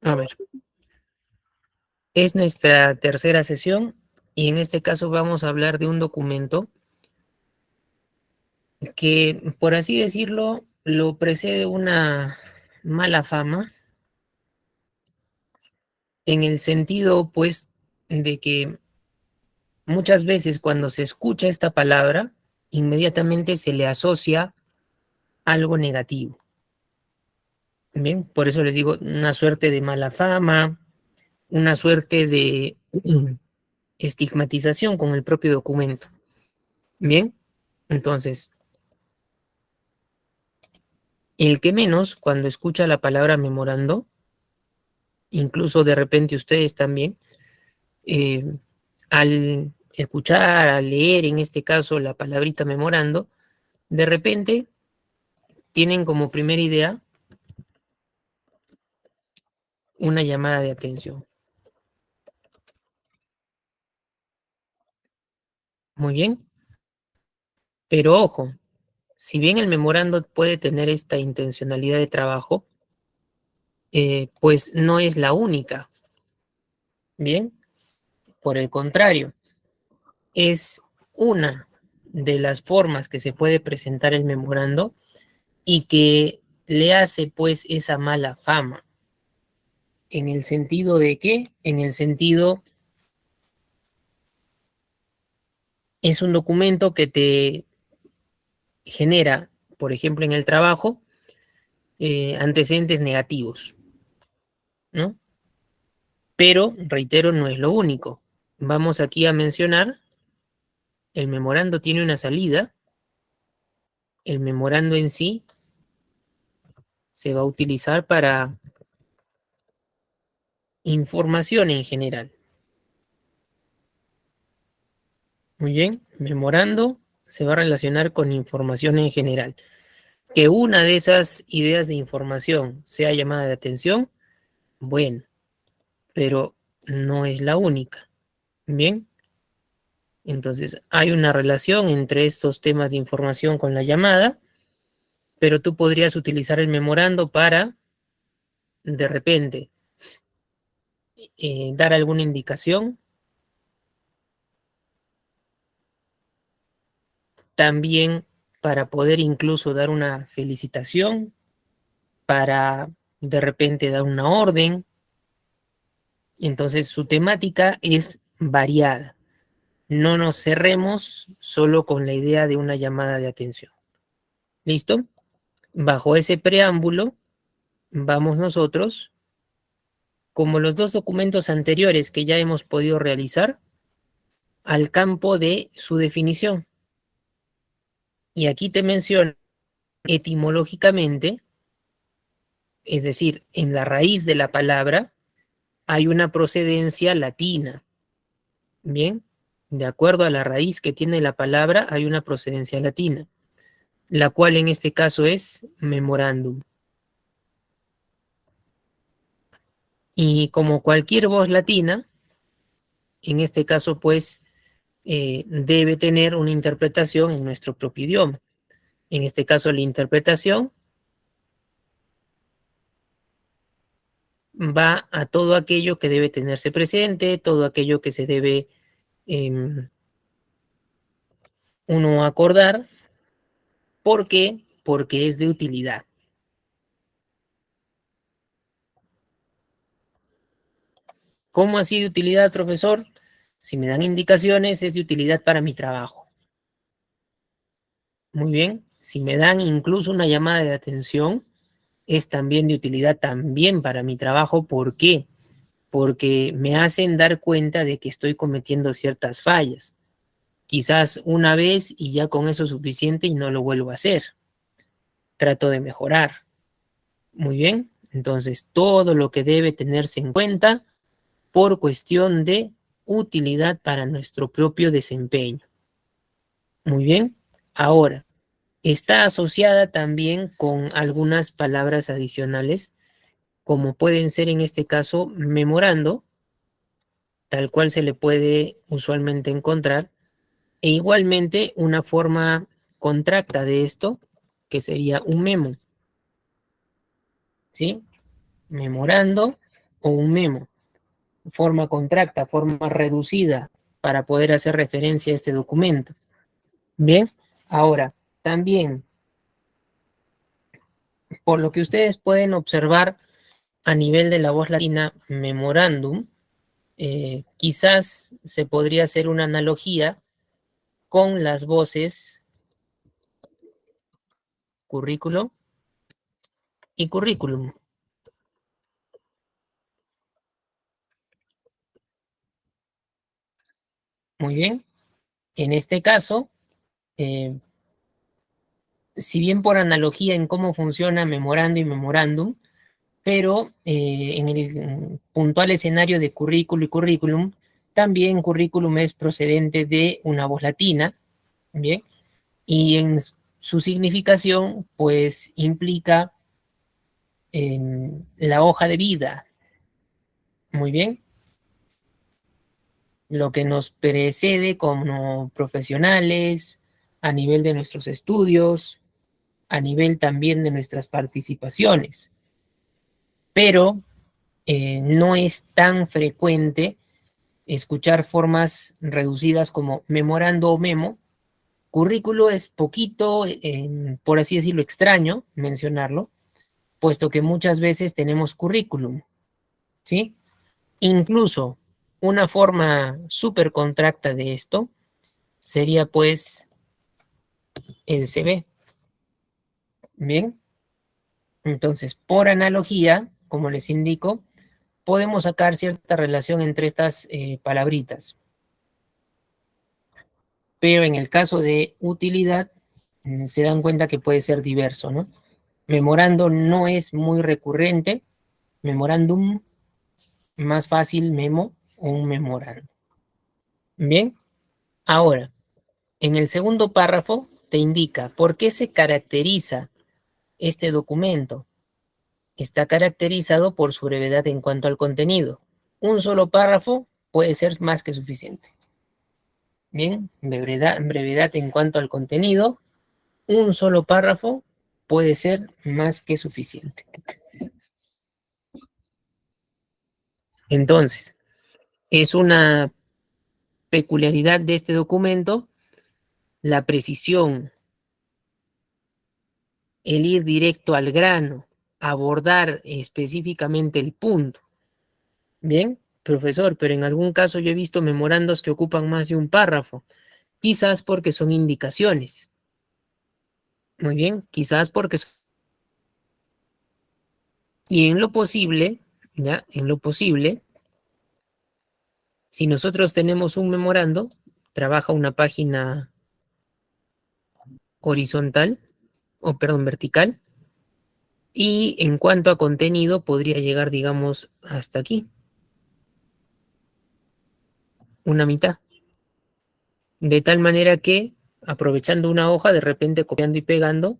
A ver, es nuestra tercera sesión y en este caso vamos a hablar de un documento que, por así decirlo, lo precede una mala fama en el sentido, pues, de que muchas veces cuando se escucha esta palabra, inmediatamente se le asocia algo negativo. Bien, por eso les digo una suerte de mala fama, una suerte de estigmatización con el propio documento. Bien, entonces, el que menos cuando escucha la palabra memorando, incluso de repente ustedes también, eh, al escuchar, al leer en este caso la palabrita memorando, de repente tienen como primera idea una llamada de atención. Muy bien, pero ojo, si bien el memorando puede tener esta intencionalidad de trabajo, pues no es la única. Bien, por el contrario, es una de las formas que se puede presentar el memorando y que le hace pues esa mala fama. ¿En el sentido de qué? En el sentido, es un documento que te genera, por ejemplo, en el trabajo, antecedentes negativos, ¿no? Pero, reitero, no es lo único. Vamos aquí a mencionar, el memorando tiene una salida, el memorando en sí se va a utilizar para información en general. Muy bien, memorando se va a relacionar con información en general. Que una de esas ideas de información sea llamada de atención, bueno, pero no es la única. Bien, entonces hay una relación entre estos temas de información con la llamada, pero tú podrías utilizar el memorando para, de repente, dar alguna indicación, también para poder incluso dar una felicitación, para de repente dar una orden. Entonces su temática es variada. No nos cerremos solo con la idea de una llamada de atención. ¿Listo? Bajo ese preámbulo, vamos nosotros, como los dos documentos anteriores que ya hemos podido realizar, al campo de su definición. Y aquí te menciono etimológicamente, es decir, en la raíz de la palabra hay una procedencia latina. Bien, de acuerdo a la raíz que tiene la palabra, hay una procedencia latina, la cual en este caso es memorándum. Y como cualquier voz latina, en este caso pues debe tener una interpretación en nuestro propio idioma. En este caso la interpretación va a todo aquello que debe tenerse presente, todo aquello que se debe uno acordar. ¿Por qué? Porque es de utilidad. ¿Cómo así de utilidad, profesor? Si me dan indicaciones, es de utilidad para mi trabajo. Muy bien. Si me dan incluso una llamada de atención, es también de utilidad también para mi trabajo. ¿Por qué? Porque me hacen dar cuenta de que estoy cometiendo ciertas fallas. Quizás una vez y ya con eso es suficiente y no lo vuelvo a hacer. Trato de mejorar. Muy bien. Entonces, todo lo que debe tenerse en cuenta por cuestión de utilidad para nuestro propio desempeño. Muy bien. Ahora, está asociada también con algunas palabras adicionales, como pueden ser en este caso memorando, tal cual se le puede usualmente encontrar, e igualmente una forma contracta de esto, que sería un memo, ¿sí? Memorando o un memo, forma contracta, forma reducida, para poder hacer referencia a este documento. Bien, ahora, también, por lo que ustedes pueden observar a nivel de la voz latina memorándum, quizás se podría hacer una analogía con las voces currículo y currículum. Muy bien. En este caso, eh, si bien por analogía en cómo funciona memorando y memorándum, pero en el puntual escenario de currículo y currículum, también currículum es procedente de una voz latina, ¿bien? Y en su significación, pues implica la hoja de vida, muy bien, lo que nos precede como profesionales, a nivel de nuestros estudios, a nivel también de nuestras participaciones, pero no es tan frecuente escuchar formas reducidas como memorando o memo. Currículo es poquito, por así decirlo, extraño mencionarlo, puesto que muchas veces tenemos currículum, ¿sí? Incluso una forma súper contracta de esto sería pues el CV. Bien, entonces por analogía, como les indico, podemos sacar cierta relación entre estas palabritas, pero en el caso de utilidad se dan cuenta que puede ser diverso, ¿no? Memorando no es muy recurrente, memorándum más fácil, memo o un memorando. Bien, ahora, en el segundo párrafo te indica por qué se caracteriza este documento. Está caracterizado por su brevedad en cuanto al contenido. Un solo párrafo puede ser más que suficiente. Bien, brevedad en cuanto al contenido, un solo párrafo puede ser más que suficiente. Entonces, es una peculiaridad de este documento la precisión, el ir directo al grano, abordar específicamente el punto. Bien, profesor, pero en algún caso yo he visto memorandos que ocupan más de un párrafo, quizás porque son indicaciones. Muy bien, quizás porque son... Y en lo posible, ya, en lo posible, si nosotros tenemos un memorando, trabaja una página horizontal, o perdón, vertical, y en cuanto a contenido podría llegar, digamos, hasta aquí, una mitad. De tal manera que, aprovechando una hoja, de repente copiando y pegando,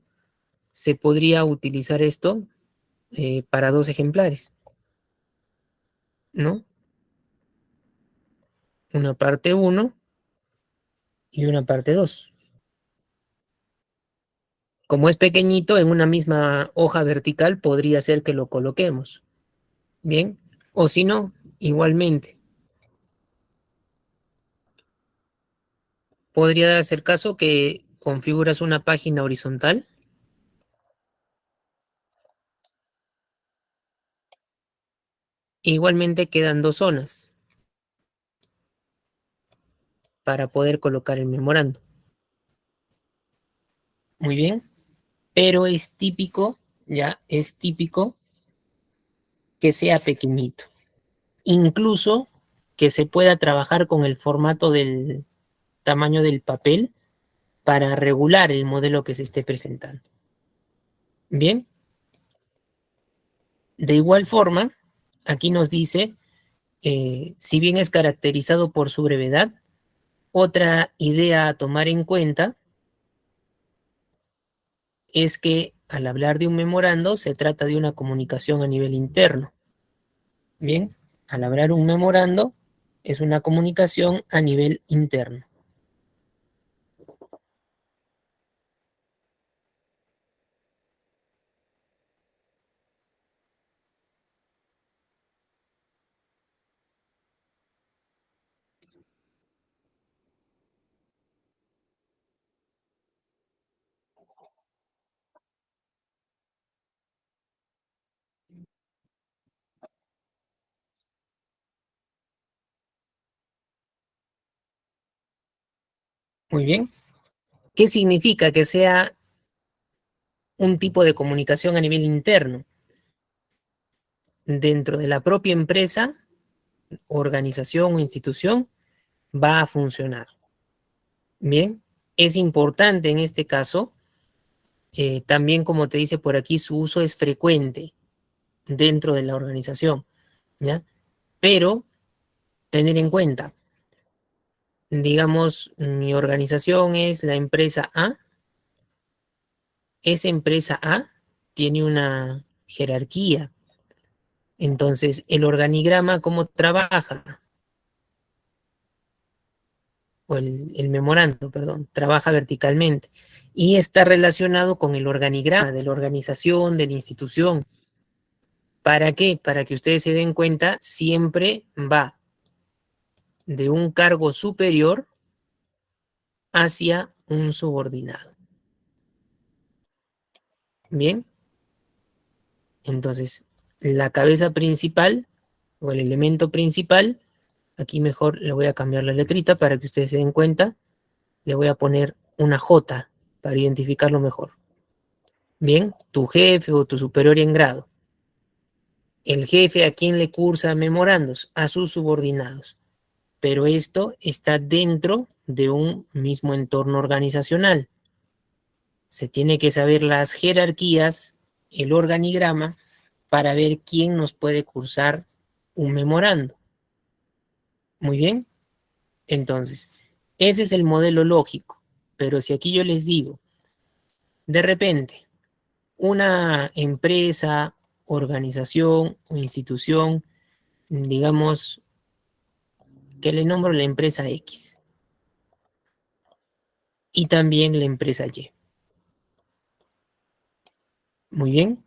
se podría utilizar esto para dos ejemplares, ¿no? Una parte uno y una parte 2. Como es pequeñito, en una misma hoja vertical podría ser que lo coloquemos, ¿bien? O si no, igualmente, podría darse el caso que configuras una página horizontal, e igualmente quedan dos zonas para poder colocar el memorando. Muy bien, pero es típico, ya, es típico que sea pequeñito. Incluso que se pueda trabajar con el formato del tamaño del papel para regular el modelo que se esté presentando. Bien, de igual forma, aquí nos dice, si bien es caracterizado por su brevedad, otra idea a tomar en cuenta es que al hablar de un memorando se trata de una comunicación a nivel interno. Bien, al hablar un memorando es una comunicación a nivel interno. Muy bien. ¿Qué significa que sea un tipo de comunicación a nivel interno? Dentro de la propia empresa, organización o institución, va a funcionar. Bien, es importante en este caso, también como te dice por aquí, su uso es frecuente dentro de la organización, ¿ya? Pero tener en cuenta, digamos, mi organización es la empresa A, esa empresa A tiene una jerarquía, entonces el organigrama, ¿cómo trabaja? O el memorando, perdón, trabaja verticalmente y está relacionado con el organigrama de la organización, de la institución. ¿Para qué? Para que ustedes se den cuenta, siempre va de un cargo superior hacia un subordinado. Bien, entonces la cabeza principal o el elemento principal, aquí mejor le voy a cambiar la letrita para que ustedes se den cuenta, le voy a poner una J para identificarlo mejor. Bien, tu jefe o tu superior en grado. El jefe a quien le cursa memorandos, a sus subordinados. Pero esto está dentro de un mismo entorno organizacional. Se tiene que saber las jerarquías, el organigrama, para ver quién nos puede cursar un memorando. Muy bien, entonces, ese es el modelo lógico. Pero si aquí yo les digo, de repente, una empresa, organización o institución, digamos que le nombro la empresa X y también la empresa Y. Muy bien,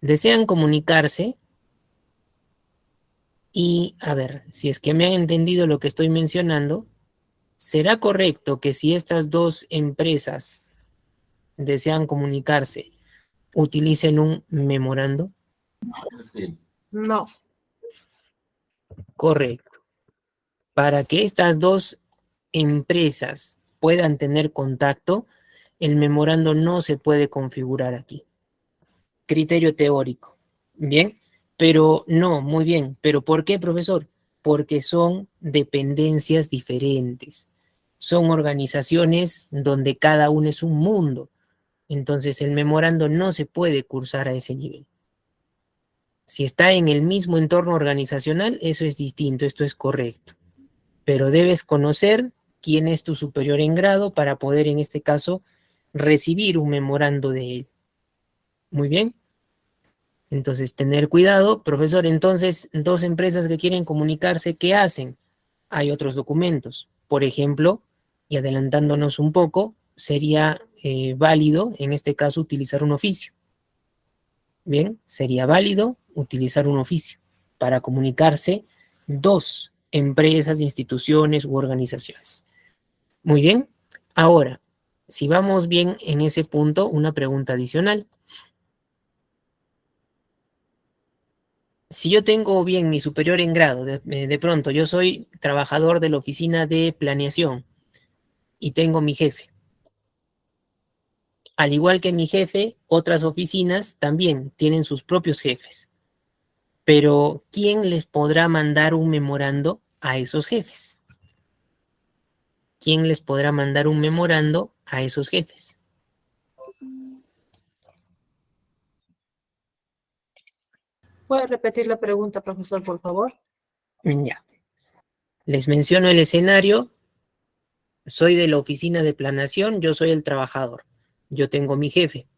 desean comunicarse y a ver, si es que me han entendido lo que estoy mencionando, ¿será correcto que si estas dos empresas desean comunicarse, utilicen un memorando? Sí. No. Correcto. Para que estas dos empresas puedan tener contacto, el memorando no se puede configurar aquí. Criterio teórico. Bien, pero no, muy bien. ¿Pero por qué, profesor? Porque son dependencias diferentes. Son organizaciones donde cada uno es un mundo. Entonces el memorando no se puede cursar a ese nivel. Si está en el mismo entorno organizacional, eso es distinto, esto es correcto. Pero debes conocer quién es tu superior en grado para poder, en este caso, recibir un memorando de él. Muy bien. Entonces, tener cuidado, profesor. Entonces, dos empresas que quieren comunicarse, ¿qué hacen? Hay otros documentos. Por ejemplo, y adelantándonos un poco, sería válido, en este caso, utilizar un oficio. Bien, sería válido utilizar un oficio para comunicarse dos empresas, instituciones u organizaciones. Muy bien. Ahora, si vamos bien en ese punto, una pregunta adicional. Si yo tengo bien mi superior en grado, de pronto yo soy trabajador de la oficina de planeación y tengo mi jefe. Al igual que mi jefe, otras oficinas también tienen sus propios jefes. Pero, ¿quién les podrá mandar un memorando a esos jefes? ¿Quién les podrá mandar un memorando a esos jefes? ¿Puede repetir la pregunta, profesor, por favor? Ya. Les menciono el escenario. Soy de la oficina de planeación, yo soy el trabajador. Yo tengo mi jefe.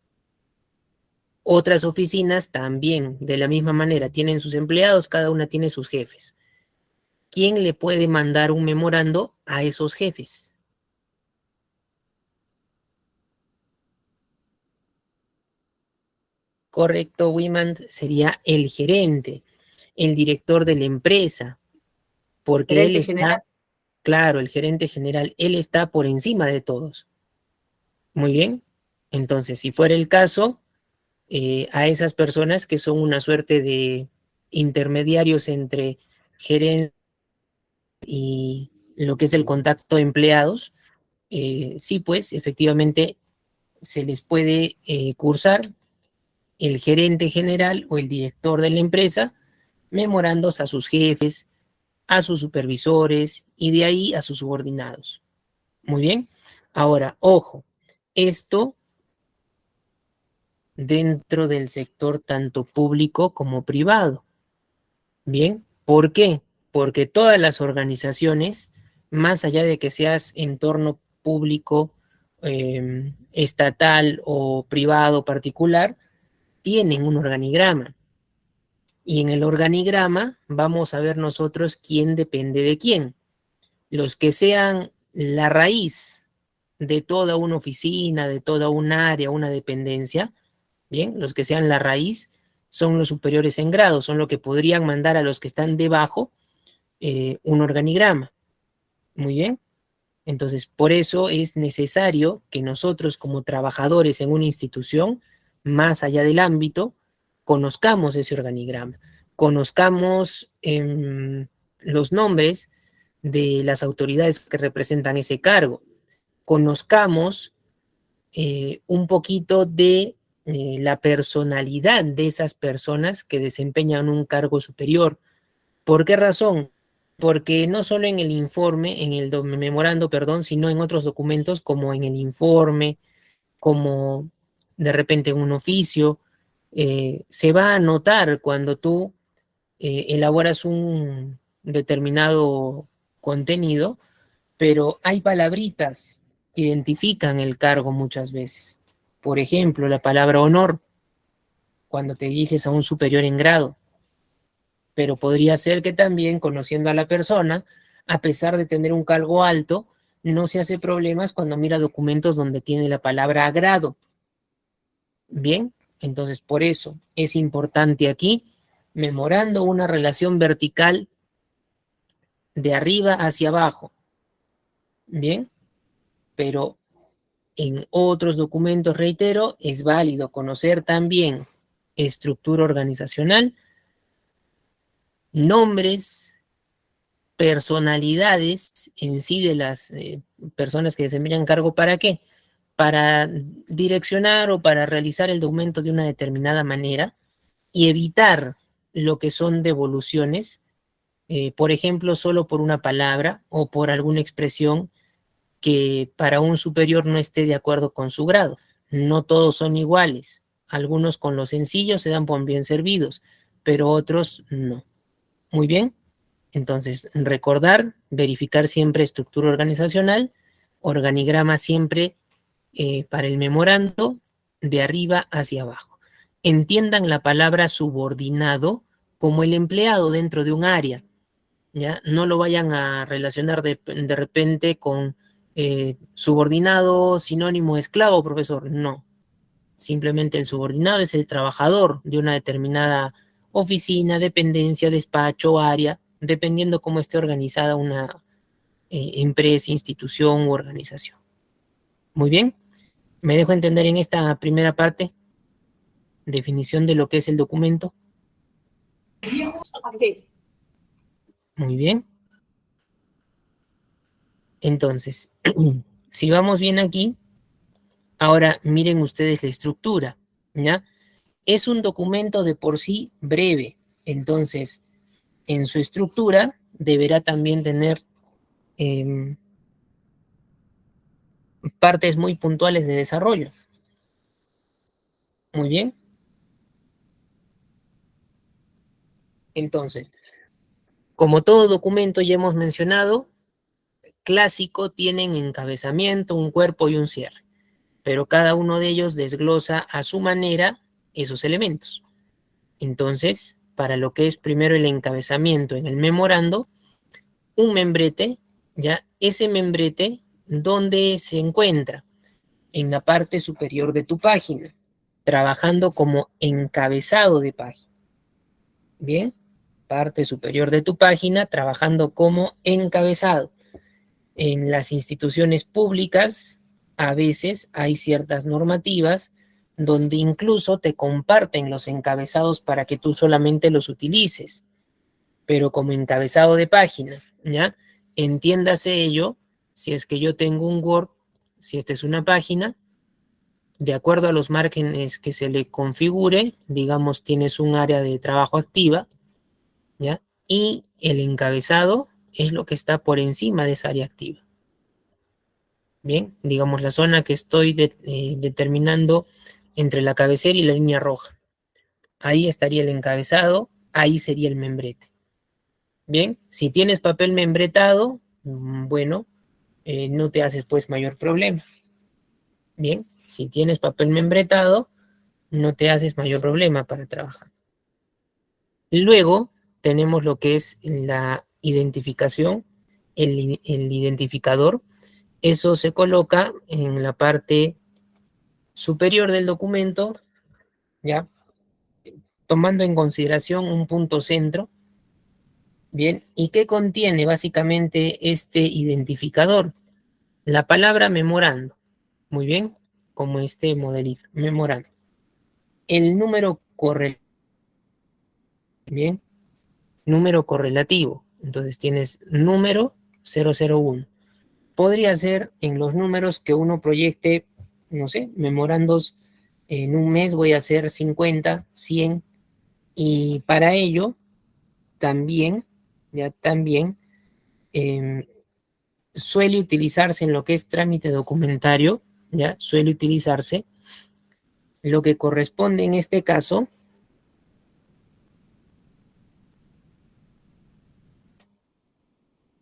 Otras oficinas también, de la misma manera, tienen sus empleados, cada una tiene sus jefes. ¿Quién le puede mandar un memorando a esos jefes? Correcto, Wimand, sería el gerente, el director de la empresa, porque él Gerente general. está, claro, el gerente general, él está por encima de todos. Muy bien. Entonces, si fuera el caso, a esas personas que son una suerte de intermediarios entre gerente y lo que es el contacto de empleados, sí, pues, efectivamente, se les puede cursar el gerente general o el director de la empresa memorandos a sus jefes, a sus supervisores y de ahí a sus subordinados. Muy bien. Ahora, ojo, esto dentro del sector tanto público como privado. Bien, ¿por qué? Porque todas las organizaciones, más allá de que seas entorno público, estatal o privado particular, tienen un organigrama. Y en el organigrama vamos a ver nosotros quién depende de quién. Los que sean la raíz de toda una oficina, de toda un área, una dependencia, bien, los que sean la raíz son los superiores en grado, son los que podrían mandar a los que están debajo un organigrama. Muy bien. Entonces, por eso es necesario que nosotros como trabajadores en una institución, más allá del ámbito, conozcamos ese organigrama, conozcamos los nombres de las autoridades que representan ese cargo, conozcamos un poquito de la personalidad de esas personas que desempeñan un cargo superior. ¿Por qué razón? Porque no solo en el informe, en el memorando, perdón, sino en otros documentos como en el informe, como de repente en un oficio, se va a notar cuando tú elaboras un determinado contenido, pero hay palabritas que identifican el cargo muchas veces. Por ejemplo, la palabra honor, cuando te diriges a un superior en grado, pero podría ser que también, conociendo a la persona, a pesar de tener un cargo alto, no se hace problemas cuando mira documentos donde tiene la palabra agrado. Bien, entonces por eso es importante aquí, memorando una relación vertical de arriba hacia abajo. Bien, pero en otros documentos, reitero, es válido conocer también estructura organizacional, nombres, personalidades en sí de las personas que desempeñan cargo. ¿Para qué? Para direccionar o para realizar el documento de una determinada manera y evitar lo que son devoluciones, por ejemplo, solo por una palabra o por alguna expresión que para un superior no esté de acuerdo con su grado. No todos son iguales. Algunos con lo sencillo se dan por bien servidos, pero otros no. Muy bien. Entonces, recordar, verificar siempre estructura organizacional, organigrama siempre para el memorando de arriba hacia abajo. Entiendan la palabra subordinado como el empleado dentro de un área, ¿ya? No lo vayan a relacionar de repente con subordinado sinónimo esclavo, profesor. No. Simplemente el subordinado es el trabajador de una determinada oficina, dependencia, despacho, área, dependiendo cómo esté organizada una empresa, institución u organización. Muy bien. ¿Me dejo entender en esta primera parte? Definición de lo que es el documento. Muy bien. Entonces, si vamos bien aquí, ahora miren ustedes la estructura, ¿ya? Es un documento de por sí breve, entonces en su estructura deberá también tener eh, partes muy puntuales de desarrollo. Muy bien. Entonces, como todo documento ya hemos mencionado, clásico tienen encabezamiento, un cuerpo y un cierre, pero cada uno de ellos desglosa a su manera esos elementos. Entonces, para lo que es primero el encabezamiento en el memorando, un membrete, ya ese membrete, ¿dónde se encuentra? En la parte superior de tu página, trabajando como encabezado de página. Bien, parte superior de tu página, trabajando como encabezado. En las instituciones públicas, a veces hay ciertas normativas donde incluso te comparten los encabezados para que tú solamente los utilices, pero como encabezado de página, ¿ya? Entiéndase ello, si es que yo tengo un Word Si esta es una página, de acuerdo a los márgenes que se le configure, digamos, tienes un área de trabajo activa, ¿ya? Y el encabezado es lo que está por encima de esa área activa. Bien, digamos la zona que estoy determinando entre la cabecera y la línea roja. Ahí estaría el encabezado, ahí sería el membrete. Bien, si tienes papel membretado, bueno, no te haces pues mayor problema. Bien, si tienes papel membretado, no te haces mayor problema para trabajar. Luego tenemos lo que es la identificación, el identificador. Eso se coloca en la parte superior del documento, ¿ya? Tomando en consideración un punto centro. Bien, ¿y qué contiene básicamente este identificador? La palabra memorando. Muy bien, como este modelito, memorando. El número correlativo. Bien, número correlativo. Entonces tienes número 001. Podría ser en los números que uno proyecte, no sé, memorandos en un mes voy a hacer 50, 100, y para ello también, ya también suele utilizarse en lo que es trámite documentario, ya suele utilizarse lo que corresponde en este caso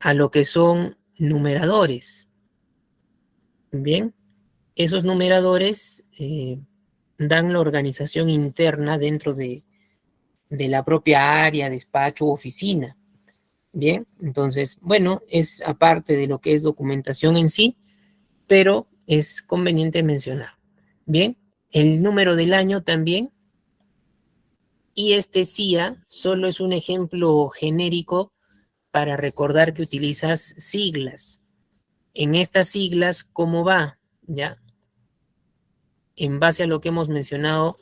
a lo que son numeradores. Bien, esos numeradores dan la organización interna dentro de la propia área, despacho o oficina. Bien, entonces, bueno, es aparte de lo que es documentación en sí, pero es conveniente mencionar. Bien, el número del año también. Y este CIA solo es un ejemplo genérico para recordar que utilizas siglas. En estas siglas, ¿cómo va? ¿Ya? En base a lo que hemos mencionado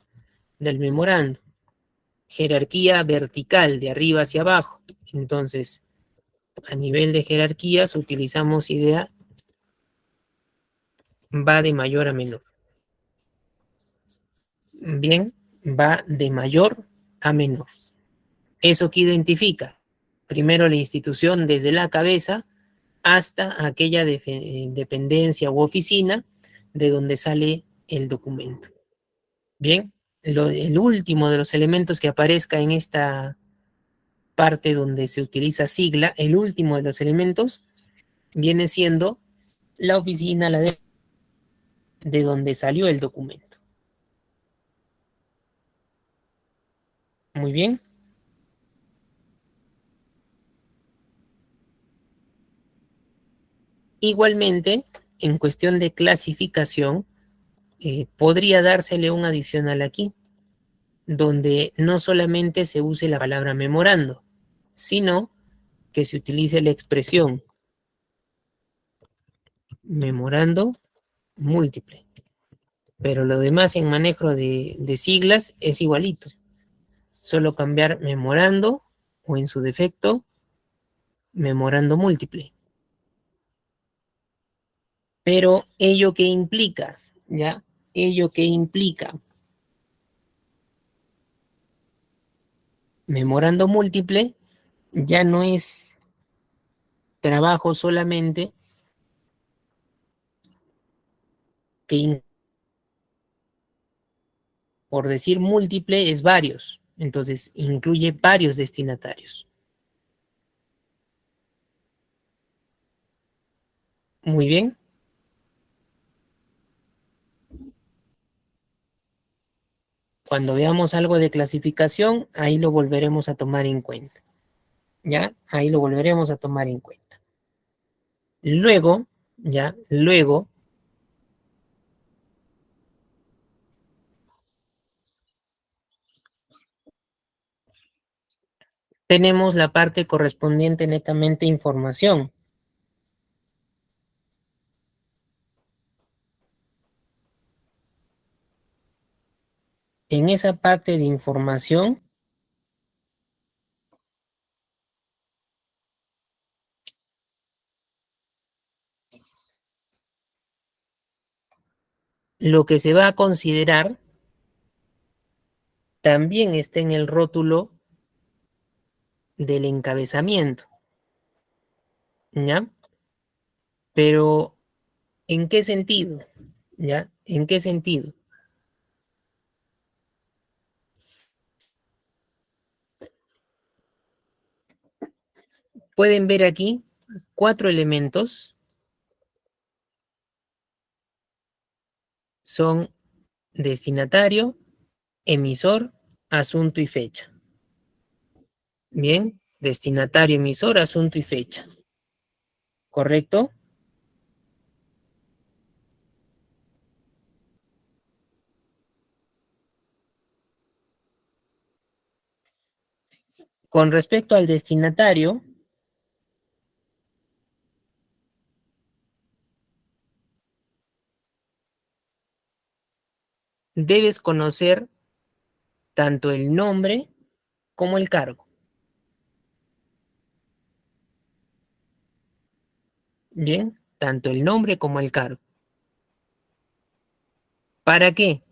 del memorando. Jerarquía vertical, de arriba hacia abajo. Entonces, a nivel de jerarquías, utilizamos idea va de mayor a menor. Bien, va de mayor a menor. ¿Eso que identifica? Primero la institución desde la cabeza hasta aquella dependencia u oficina de donde sale el documento. Bien, el último de los elementos que aparezca en esta parte donde se utiliza sigla, el último de los elementos viene siendo la oficina, de donde salió el documento. Muy bien. Igualmente, en cuestión de clasificación, podría dársele un adicional aquí, donde no solamente se use la palabra memorando, sino que se utilice la expresión memorando múltiple. Pero lo demás en manejo de siglas es igualito. Solo cambiar memorando o en su defecto memorando múltiple. Pero ello que implica, ¿ya? Ello que implica memorando múltiple ya no es trabajo solamente que por decir múltiple es varios, entonces incluye varios destinatarios. Muy bien. Cuando veamos algo de clasificación, ahí lo volveremos a tomar en cuenta. ¿Ya? Ahí lo volveremos a tomar en cuenta. Luego, ¿ya? Luego tenemos la parte correspondiente netamente a información. En esa parte de información lo que se va a considerar también está en el rótulo del encabezamiento, ¿ya? Pero, ¿en qué sentido? ¿Ya? ¿En qué sentido? Pueden ver aquí 4 elementos, son destinatario, emisor, asunto y fecha. Bien, destinatario, emisor, asunto y fecha. ¿Correcto? Con respecto al destinatario, debes conocer tanto el nombre como el cargo. Bien, tanto el nombre como el cargo. ¿Para qué?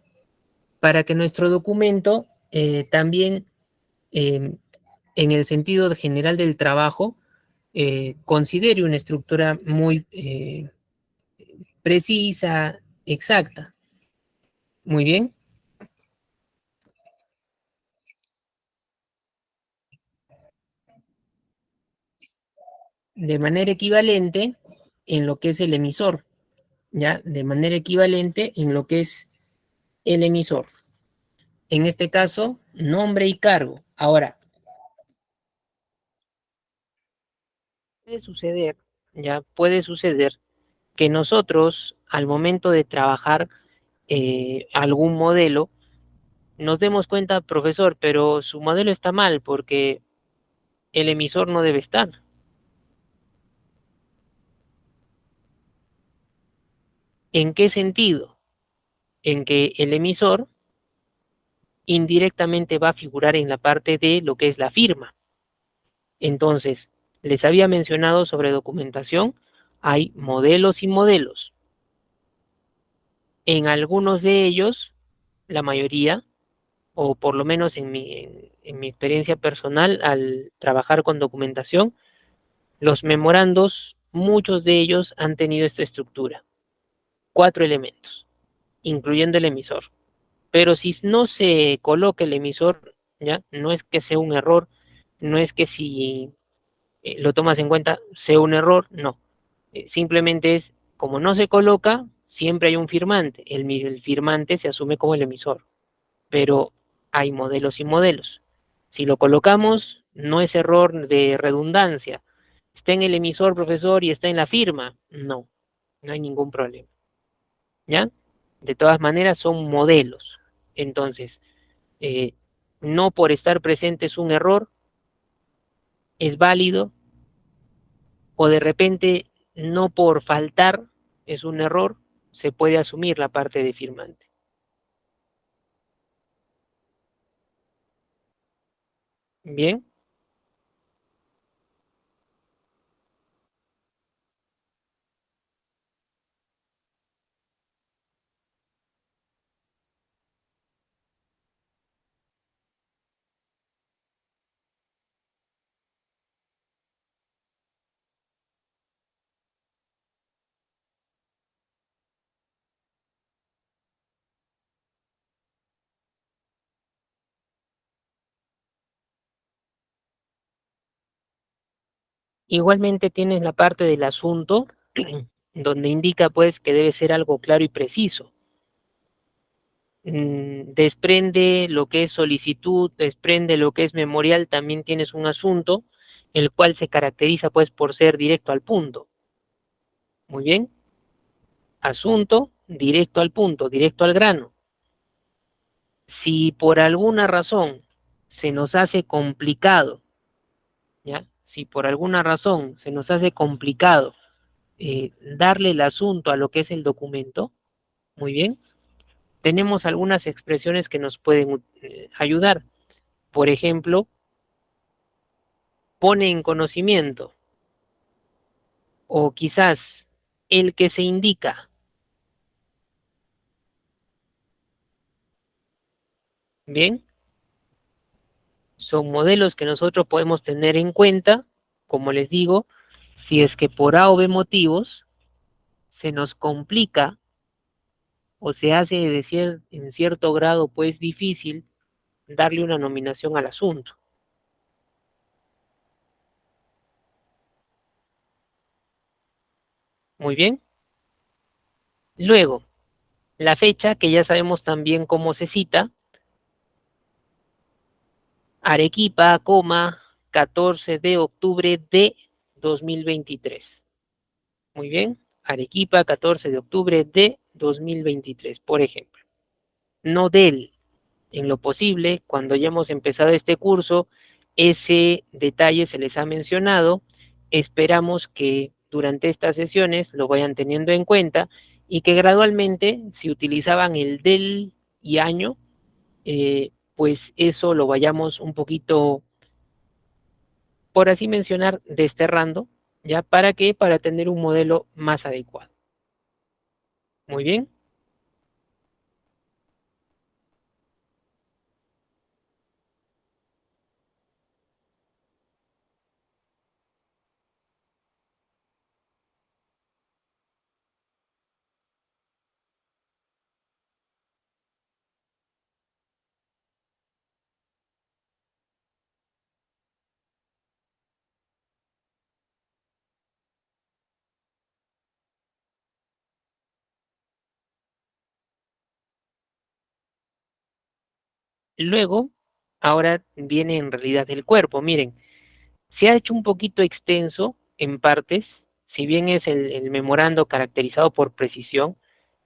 Para que nuestro documento también, en el sentido general del trabajo, considere una estructura muy precisa, exacta. Muy bien. De manera equivalente en lo que es el emisor, ¿ya? De manera equivalente en lo que es el emisor. En este caso, nombre y cargo. Ahora, puede suceder, ya puede suceder que nosotros, al momento de trabajar algún modelo, nos demos cuenta, profesor, pero su modelo está mal porque el emisor no debe estar. ¿En qué sentido? En que el emisor indirectamente va a figurar en la parte de lo que es la firma. Entonces, les había mencionado sobre documentación, hay modelos y modelos. En algunos de ellos, la mayoría, o por lo menos en mi experiencia personal al trabajar con documentación, los memorandos, muchos de ellos han tenido esta estructura, 4 elementos, incluyendo el emisor. Pero si no se coloca el emisor, ya no es que sea un error, no es que si lo tomas en cuenta sea un error, no. Simplemente es como no se coloca, siempre hay un firmante. El firmante se asume como el emisor, pero hay modelos y modelos. Si lo colocamos, no es error de redundancia. Está en el emisor, profesor, y está en la firma. No, no hay ningún problema. ¿Ya? De todas maneras, son modelos. Entonces, eh, no por estar presente es un error, es válido, o de repente no por faltar es un error, se puede asumir la parte de firmante. Bien, igualmente tienes la parte del asunto donde indica pues que debe ser algo claro y preciso. Desprende lo que es solicitud, desprende lo que es memorial, también tienes un asunto, el cual se caracteriza pues por ser directo al punto. Muy bien, asunto, directo al punto, directo al grano. Si por alguna razón se nos hace complicado, ¿ya? Si por alguna razón se nos hace complicado darle el asunto a lo que es el documento, muy bien, tenemos algunas expresiones que nos pueden ayudar. Por ejemplo, pone en conocimiento, o quizás el que se indica, Bien, son modelos que nosotros podemos tener en cuenta, como les digo, si es que por A o B motivos se nos complica o se hace en cierto grado pues difícil darle una nominación al asunto. Muy bien. Luego, la fecha, que ya sabemos también cómo se cita, Arequipa, 14 de octubre de 2023. Muy bien, Arequipa, 14 de octubre de 2023, por ejemplo. No del, en lo posible, cuando ya hemos empezado este curso, ese detalle se les ha mencionado. Esperamos que durante estas sesiones lo vayan teniendo en cuenta y que gradualmente, si utilizaban el del y año, pues eso lo vayamos un poquito, por así mencionar, desterrando, ¿ya? ¿Para qué? Para tener un modelo más adecuado. Muy bien. Luego, ahora viene en realidad el cuerpo. Miren, se ha hecho un poquito extenso en partes, si bien es el memorando caracterizado por precisión,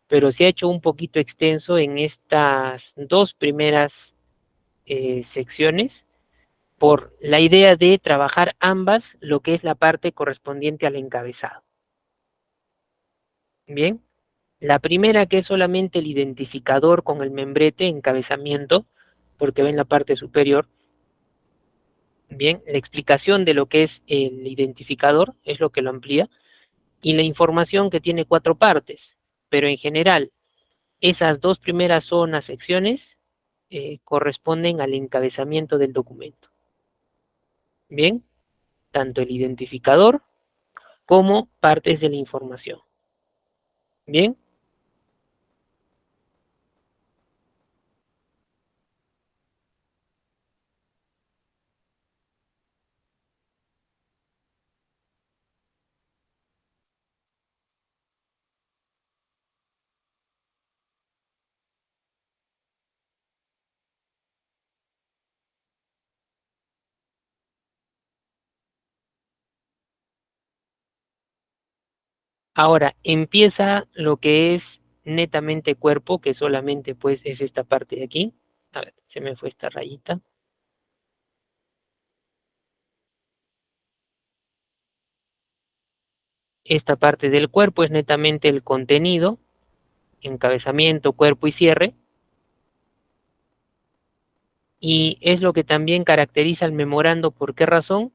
pero se ha hecho un poquito extenso en estas dos primeras secciones por la idea de trabajar ambas, lo que es la parte correspondiente al encabezado. Bien, la primera que es solamente el identificador con el membrete, encabezamiento, porque va en la parte superior. Bien, la explicación de lo que es el identificador es lo que lo amplía y la información que tiene 4 partes, pero en general esas dos primeras zonas, secciones, corresponden al encabezamiento del documento. Bien, tanto el identificador como partes de la información. Bien, ahora empieza lo que es netamente cuerpo, que solamente pues es esta parte de aquí. A ver, se me fue esta rayita. Esta parte del cuerpo es netamente el contenido, encabezamiento, cuerpo y cierre. Y es lo que también caracteriza al memorando. ¿Por qué razón?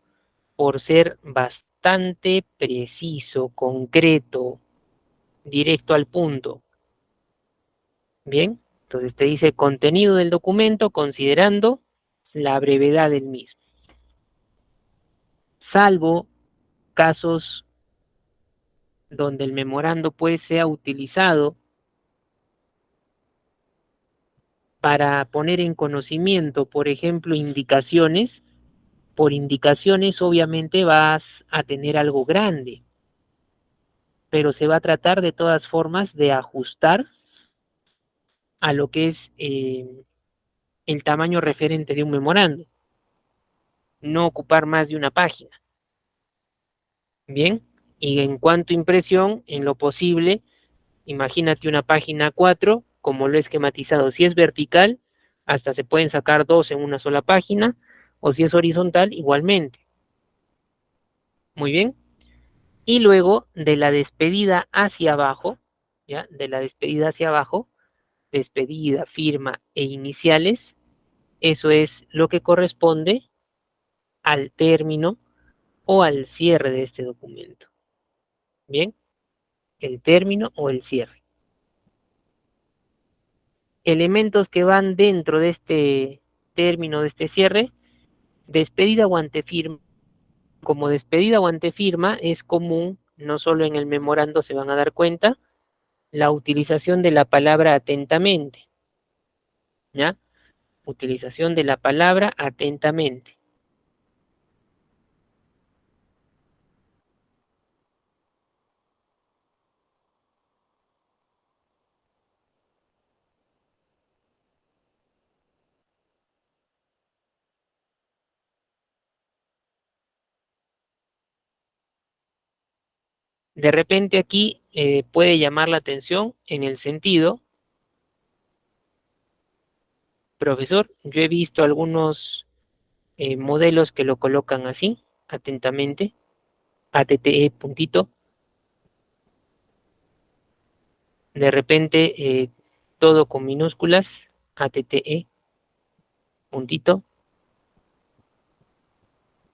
Por ser bastante preciso, concreto, directo al punto. Bien, entonces te dice contenido del documento considerando la brevedad del mismo. Salvo casos donde el memorando pues sea utilizado para poner en conocimiento, por ejemplo, indicaciones. Por indicaciones obviamente vas a tener algo grande, pero se va a tratar de todas formas de ajustar a lo que es el tamaño referente de un memorando, no ocupar más de una página. Bien, y en cuanto a impresión, en lo posible, imagínate una página 4, como lo he esquematizado. Si es vertical, hasta se pueden sacar dos en una sola página, o si es horizontal, igualmente. Muy bien. Y luego de la despedida hacia abajo, ¿ya? De la despedida hacia abajo, despedida, firma e iniciales, eso es lo que corresponde al término o al cierre de este documento. Bien, el término o el cierre. elementos que van dentro de este término, de este cierre, despedida o antefirma. Como despedida o antefirma es común, no solo en el memorando se van a dar cuenta, la utilización de la palabra atentamente, ¿ya? Utilización de la palabra atentamente. De repente aquí puede llamar la atención en el sentido, profesor, yo he visto algunos modelos que lo colocan así, atentamente, ATTE puntito, de repente todo con minúsculas, ATTE puntito,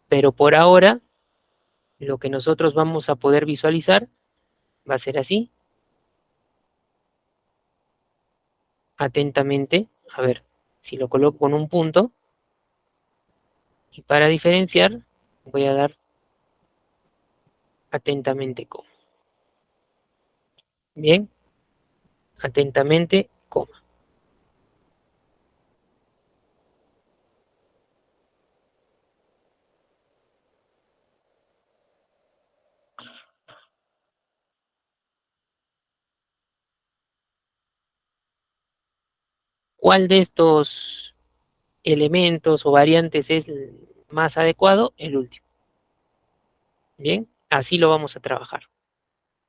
pero por ahora lo que nosotros vamos a poder visualizar va a ser así, atentamente, a ver, si lo coloco con un punto, y para diferenciar voy a dar atentamente coma. Bien, atentamente coma. ¿Cuál de estos elementos o variantes es el más adecuado? El último. Bien, así lo vamos a trabajar.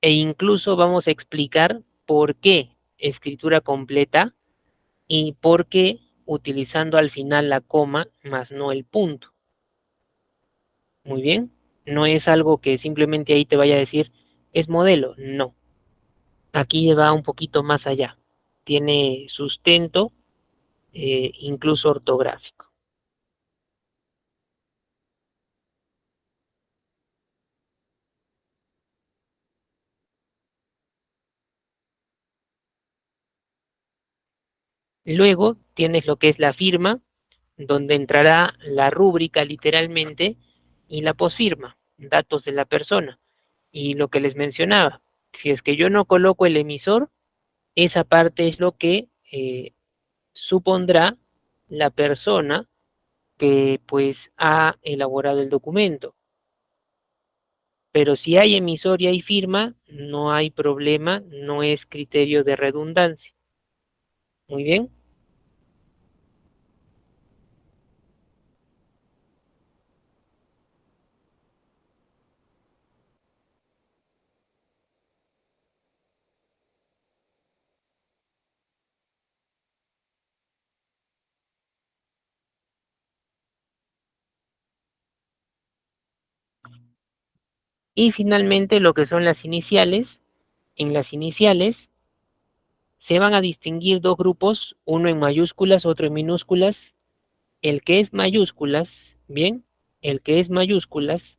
E incluso vamos a explicar por qué escritura completa y por qué utilizando al final la coma más no el punto. Muy bien, no es algo que simplemente ahí te vaya a decir es modelo, no. Aquí va un poquito más allá. Tiene sustento, incluso ortográfico. Luego tienes lo que es la firma, donde entrará la rúbrica literalmente y la posfirma, datos de la persona. Y lo que les mencionaba, si es que yo no coloco el emisor, esa parte es lo que supondrá la persona que pues ha elaborado el documento. Pero si hay emisor y hay firma, no hay problema, no es criterio de redundancia. Muy bien. Y finalmente lo que son las iniciales. En las iniciales se van a distinguir dos grupos, uno en mayúsculas, otro en minúsculas. El que es mayúsculas, bien, el que es mayúsculas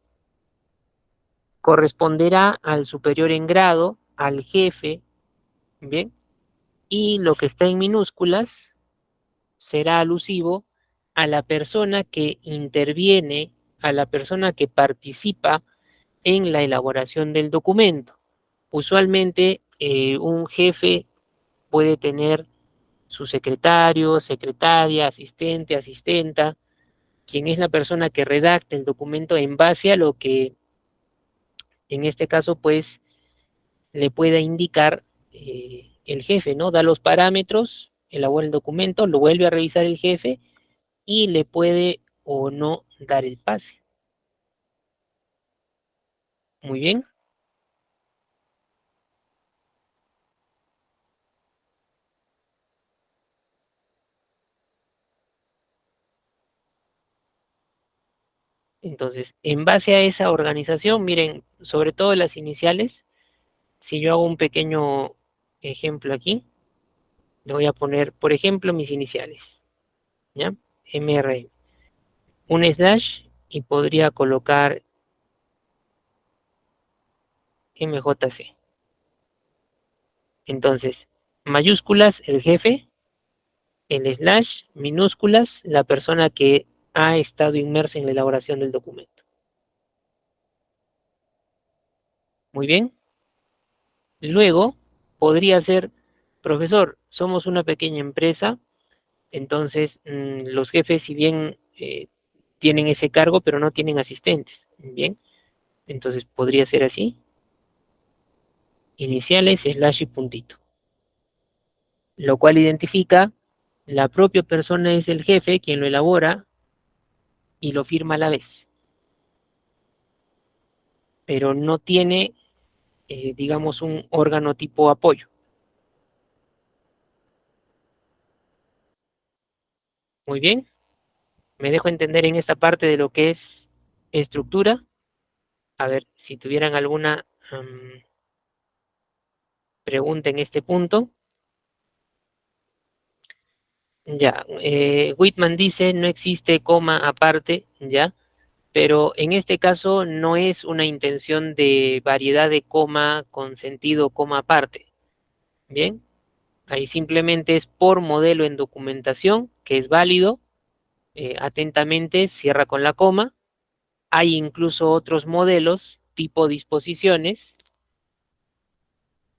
corresponderá al superior en grado, al jefe, bien, y lo que está en minúsculas será alusivo a la persona que interviene, a la persona que participa en la elaboración del documento. Usualmente un jefe puede tener su secretario, secretaria, asistente, asistenta, quien es la persona que redacta el documento en base a lo que en este caso pues le pueda indicar el jefe, ¿no? Da los parámetros, elabora el documento, lo vuelve a revisar el jefe y le puede o no dar el pase. Muy bien. Entonces, en base a esa organización, miren, sobre todo las iniciales, si yo hago un pequeño ejemplo aquí, le voy a poner, por ejemplo, mis iniciales, ¿ya? MR, un slash y podría colocar MJC. Entonces, mayúsculas, el jefe, el slash, minúsculas, la persona que ha estado inmersa en la elaboración del documento. Muy bien. Luego, podría ser, profesor, somos una pequeña empresa, entonces los jefes, si bien tienen ese cargo, pero no tienen asistentes. Bien, entonces podría ser así. Iniciales, slash y puntito. Lo cual identifica la propia persona es el jefe quien lo elabora y lo firma a la vez. Pero no tiene, digamos, un órgano tipo apoyo. Muy bien. Me dejo entender en esta parte de lo que es estructura. A ver, si tuvieran alguna pregunta en este punto. Ya, Whitman dice no existe coma aparte, ya, pero en este caso no es una intención de variedad de coma con sentido coma aparte. Bien, ahí simplemente es por modelo en documentación, que es válido, atentamente cierra con la coma. Hay incluso otros modelos tipo disposiciones,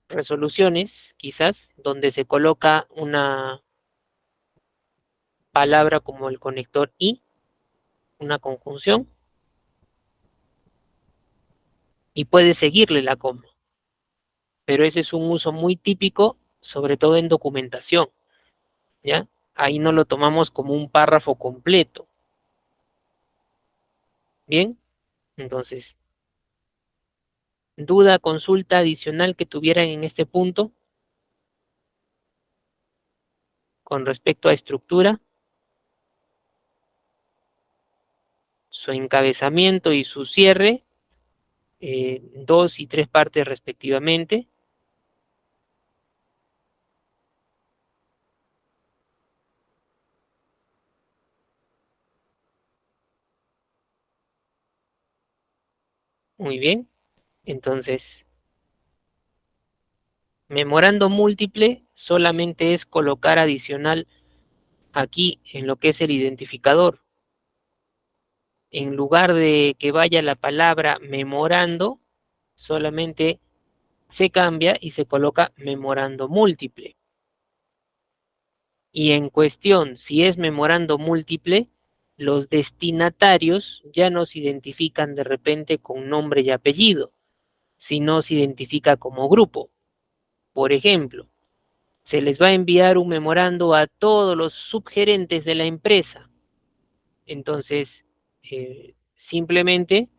resoluciones, quizás, donde se coloca una palabra como el conector y, una conjunción, y puede seguirle la coma. Pero ese es un uso muy típico, sobre todo en documentación, ¿ya? Ahí no lo tomamos como un párrafo completo. Bien, entonces, duda, consulta adicional que tuvieran en este punto con respecto a estructura, su encabezamiento y su cierre, 2 y 3 partes respectivamente. Muy bien, entonces, memorando múltiple solamente es colocar adicional aquí en lo que es el identificador. En lugar de que vaya la palabra memorando, solamente se cambia y se coloca memorando múltiple. Y en cuestión, si es memorando múltiple, los destinatarios ya no se identifican de repente con nombre y apellido, sino se identifica como grupo. Por ejemplo, se les va a enviar un memorando a todos los subgerentes de la empresa. Entonces, simplemente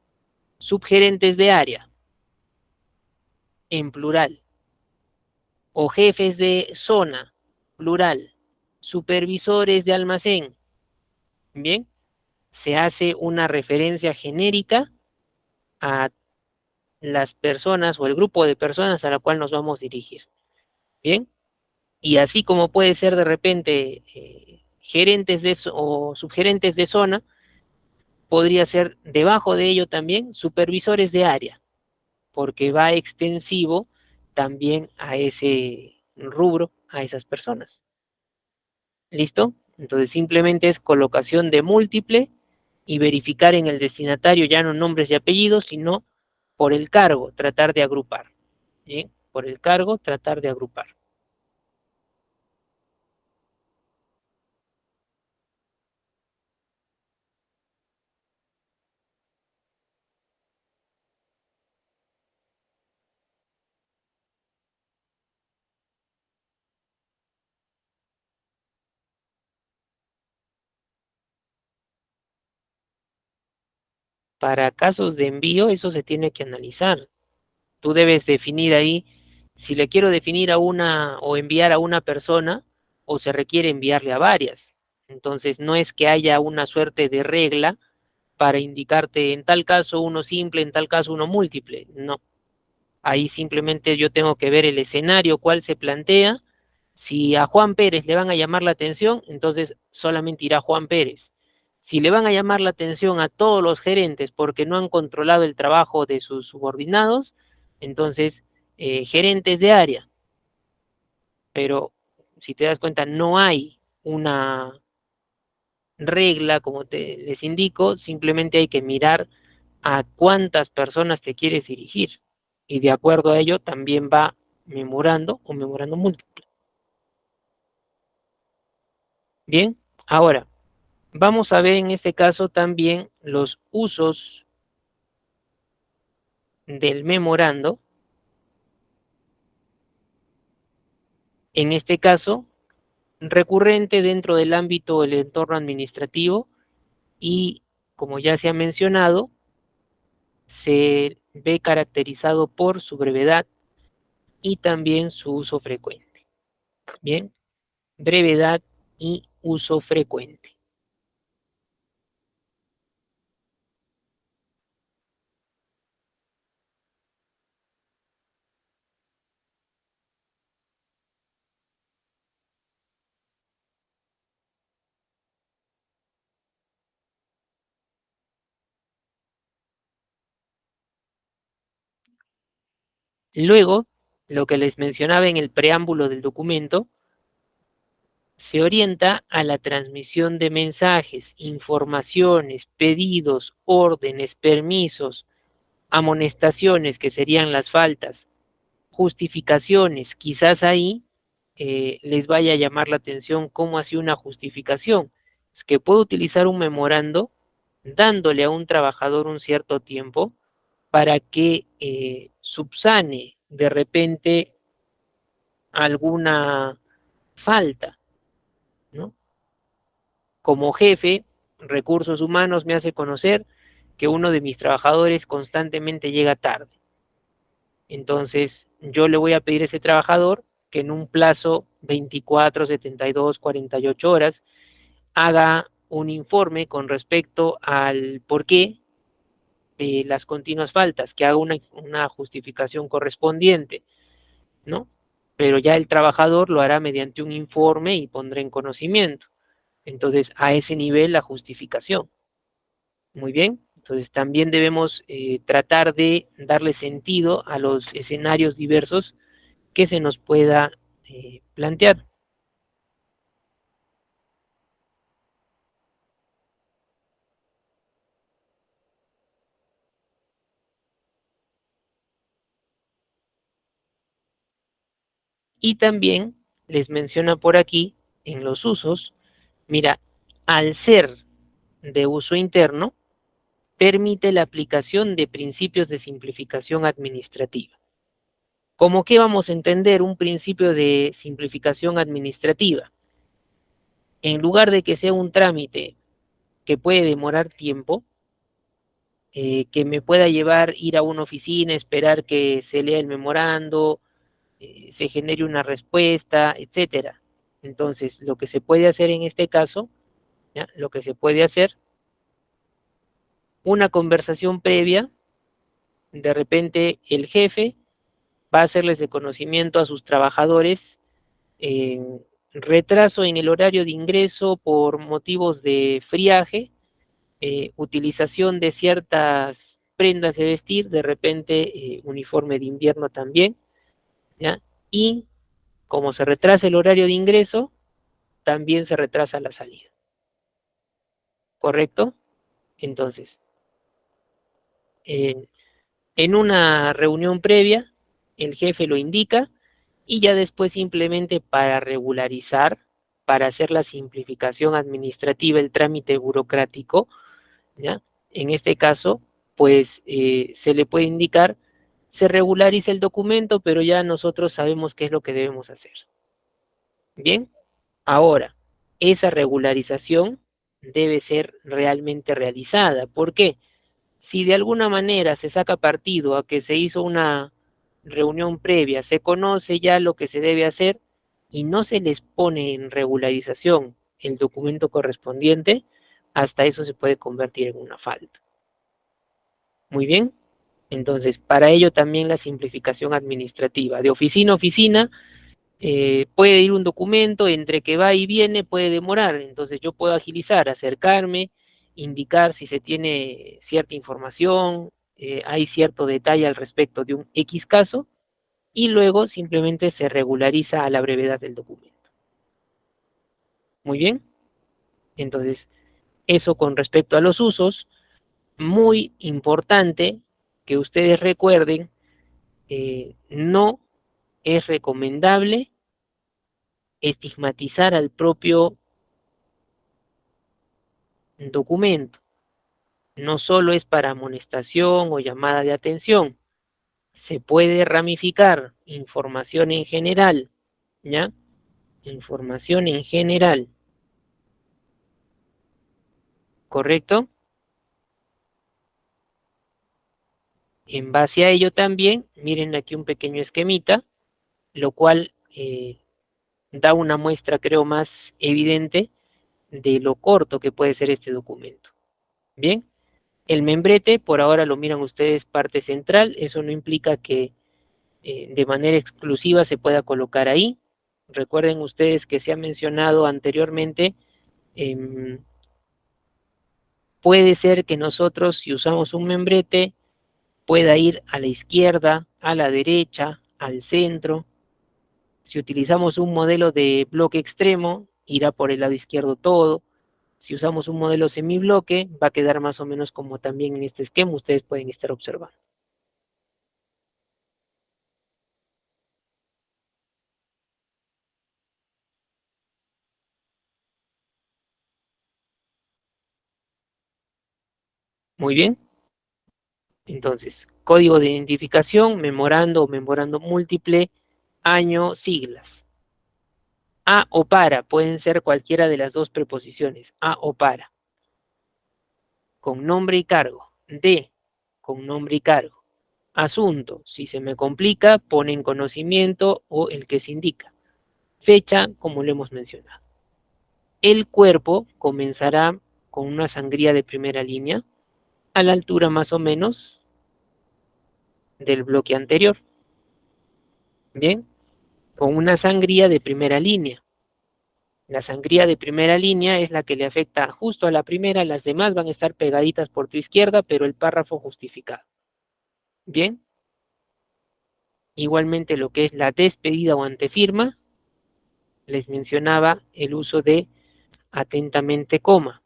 subgerentes de área, en plural, o jefes de zona, plural, supervisores de almacén. Bien, se hace una referencia genérica a las personas o el grupo de personas a la cual nos vamos a dirigir. Bien, y así como puede ser de repente gerentes o subgerentes de zona, podría ser debajo de ello también supervisores de área, porque va extensivo también a ese rubro, a esas personas. ¿Listo? Entonces simplemente es colocación de múltiple y verificar en el destinatario ya no nombres y apellidos, sino por el cargo, tratar de agrupar. ¿Sí? Por el cargo, tratar de agrupar. Para casos de envío, eso se tiene que analizar. Tú debes definir ahí si le quiero definir a una o enviar a una persona o se requiere enviarle a varias. Entonces, no es que haya una suerte de regla para indicarte en tal caso uno simple, en tal caso uno múltiple. No. Ahí simplemente yo tengo que ver el escenario, cuál se plantea. Si a Juan Pérez le van a llamar la atención, entonces solamente irá Juan Pérez. Si le van a llamar la atención a todos los gerentes porque no han controlado el trabajo de sus subordinados, entonces gerentes de área. Pero si te das cuenta, no hay una regla, como les indico, simplemente hay que mirar a cuántas personas te quieres dirigir y de acuerdo a ello también va memorando o memorando múltiple. Bien, ahora vamos a ver en este caso también los usos del memorando. En este caso, recurrente dentro del ámbito del entorno administrativo y, como ya se ha mencionado, se ve caracterizado por su brevedad y también su uso frecuente. Bien, brevedad y uso frecuente. Luego, lo que les mencionaba en el preámbulo del documento, se orienta a la transmisión de mensajes, informaciones, pedidos, órdenes, permisos, amonestaciones, que serían las faltas, justificaciones. Quizás ahí les vaya a llamar la atención cómo hace una justificación. Es que puedo utilizar un memorando dándole a un trabajador un cierto tiempo para que subsane de repente alguna falta, ¿no? Como jefe, recursos humanos me hace conocer que uno de mis trabajadores constantemente llega tarde. Entonces, yo le voy a pedir a ese trabajador que en un plazo 24, 72, 48 horas haga un informe con respecto al por qué de las continuas faltas, que haga una justificación correspondiente, ¿no? Pero ya el trabajador lo hará mediante un informe y pondrá en conocimiento. Entonces, a ese nivel la justificación. Muy bien. Entonces, también debemos tratar de darle sentido a los escenarios diversos que se nos pueda plantear. Y también les menciona por aquí, en los usos, mira, al ser de uso interno, permite la aplicación de principios de simplificación administrativa. ¿Cómo que vamos a entender un principio de simplificación administrativa? En lugar de que sea un trámite que puede demorar tiempo, que me pueda llevar ir a una oficina, esperar que se lea el memorando, se genere una respuesta, etcétera. Entonces, lo que se puede hacer en este caso, ¿ya? Lo que se puede hacer, una conversación previa, de repente el jefe va a hacerles de conocimiento a sus trabajadores retraso en el horario de ingreso por motivos de friaje, utilización de ciertas prendas de vestir, de repente uniforme de invierno también, ¿ya? Y como se retrasa el horario de ingreso, también se retrasa la salida, ¿correcto? Entonces, en, en una reunión previa, el jefe lo indica y ya después simplemente para regularizar, para hacer la simplificación administrativa, el trámite burocrático, ¿ya? En este caso, pues se le puede indicar, se regulariza el documento, pero ya nosotros sabemos qué es lo que debemos hacer. Bien, ahora, esa regularización debe ser realmente realizada. ¿Por qué? Si de alguna manera se saca partido a que se hizo una reunión previa, se conoce ya lo que se debe hacer y no se les pone en regularización el documento correspondiente, hasta eso se puede convertir en una falta. Muy bien. Entonces, para ello también la simplificación administrativa. De oficina a oficina, puede ir un documento, entre que va y viene puede demorar. Entonces, yo puedo agilizar, acercarme, indicar si se tiene cierta información, hay cierto detalle al respecto de un X caso, y luego simplemente se regulariza a la brevedad del documento. Muy bien. Entonces, eso con respecto a los usos, muy importante que ustedes recuerden, no es recomendable estigmatizar al propio documento. No solo es para amonestación o llamada de atención, se puede ramificar información en general, ¿ya? Información en general, ¿correcto? En base a ello también, miren aquí un pequeño esquemita, lo cual da una muestra, creo, más evidente de lo corto que puede ser este documento. Bien, el membrete, por ahora lo miran ustedes parte central, eso no implica que de manera exclusiva se pueda colocar ahí. Recuerden ustedes que se ha mencionado anteriormente, eh, puede ser que nosotros, si usamos un membrete, pueda ir a la izquierda, a la derecha, al centro. Si utilizamos un modelo de bloque extremo, irá por el lado izquierdo todo. Si usamos un modelo semibloque, va a quedar más o menos como también en este esquema ustedes pueden estar observando. Muy bien. Entonces, código de identificación, memorando o memorando múltiple, año, siglas. A o para, pueden ser cualquiera de las dos preposiciones, a o para. Con nombre y cargo. De, con nombre y cargo. Asunto, si se me complica, ponen conocimiento o el que se indica. Fecha, como lo hemos mencionado. El cuerpo comenzará con una sangría de primera línea, a la altura más o menos del bloque anterior. Bien, con una sangría de primera línea. La sangría de primera línea es la que le afecta justo a la primera, las demás van a estar pegaditas por tu izquierda, pero el párrafo justificado. Bien, igualmente lo que es la despedida o antefirma, les mencionaba el uso de atentamente coma.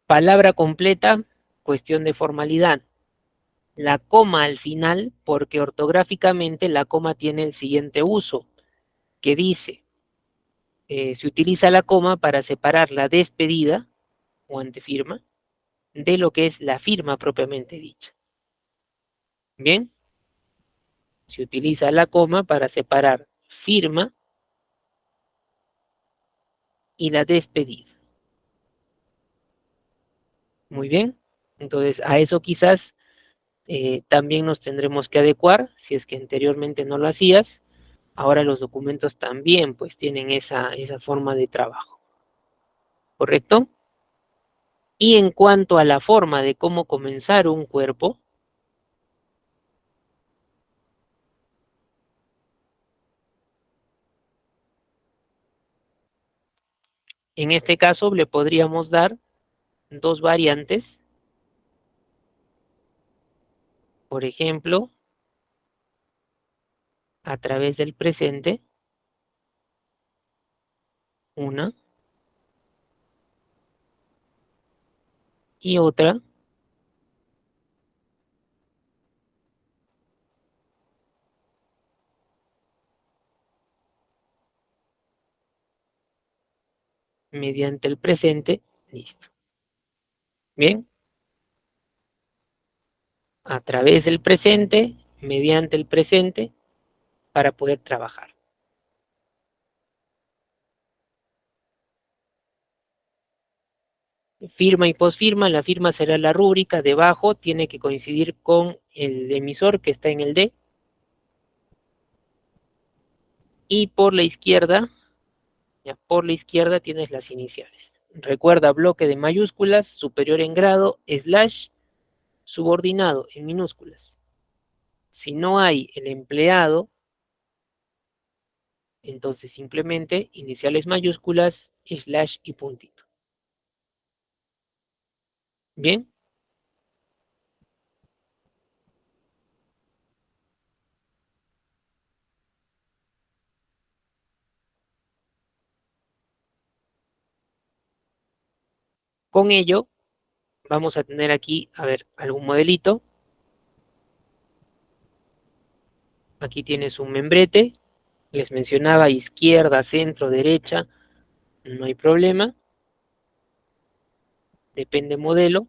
Palabra completa, cuestión de formalidad. La coma al final, porque ortográficamente la coma tiene el siguiente uso, que dice, se utiliza la coma para separar la despedida o antefirma de lo que es la firma propiamente dicha. Bien, se utiliza la coma para separar firma y la despedida. Muy bien, entonces a eso quizás también nos tendremos que adecuar, si es que anteriormente no lo hacías, ahora los documentos también pues tienen esa forma de trabajo, ¿correcto? Y en cuanto a la forma de cómo comenzar un cuerpo, en este caso le podríamos dar dos variantes, por ejemplo, a través del presente, una, y otra mediante el presente, listo. Bien, a través del presente, mediante el presente, para poder trabajar. Firma y posfirma, la firma será la rúbrica, debajo tiene que coincidir con el emisor que está en el D, y por la izquierda, ya, por la izquierda tienes las iniciales. Recuerda, bloque de mayúsculas, superior en grado, slash, subordinado en minúsculas. Si no hay el empleado, entonces simplemente iniciales mayúsculas, slash y puntito. Bien, Con ello, vamos a tener aquí, a ver, algún modelito. Aquí tienes un membrete. Les mencionaba izquierda, centro, derecha. No hay problema. Depende modelo.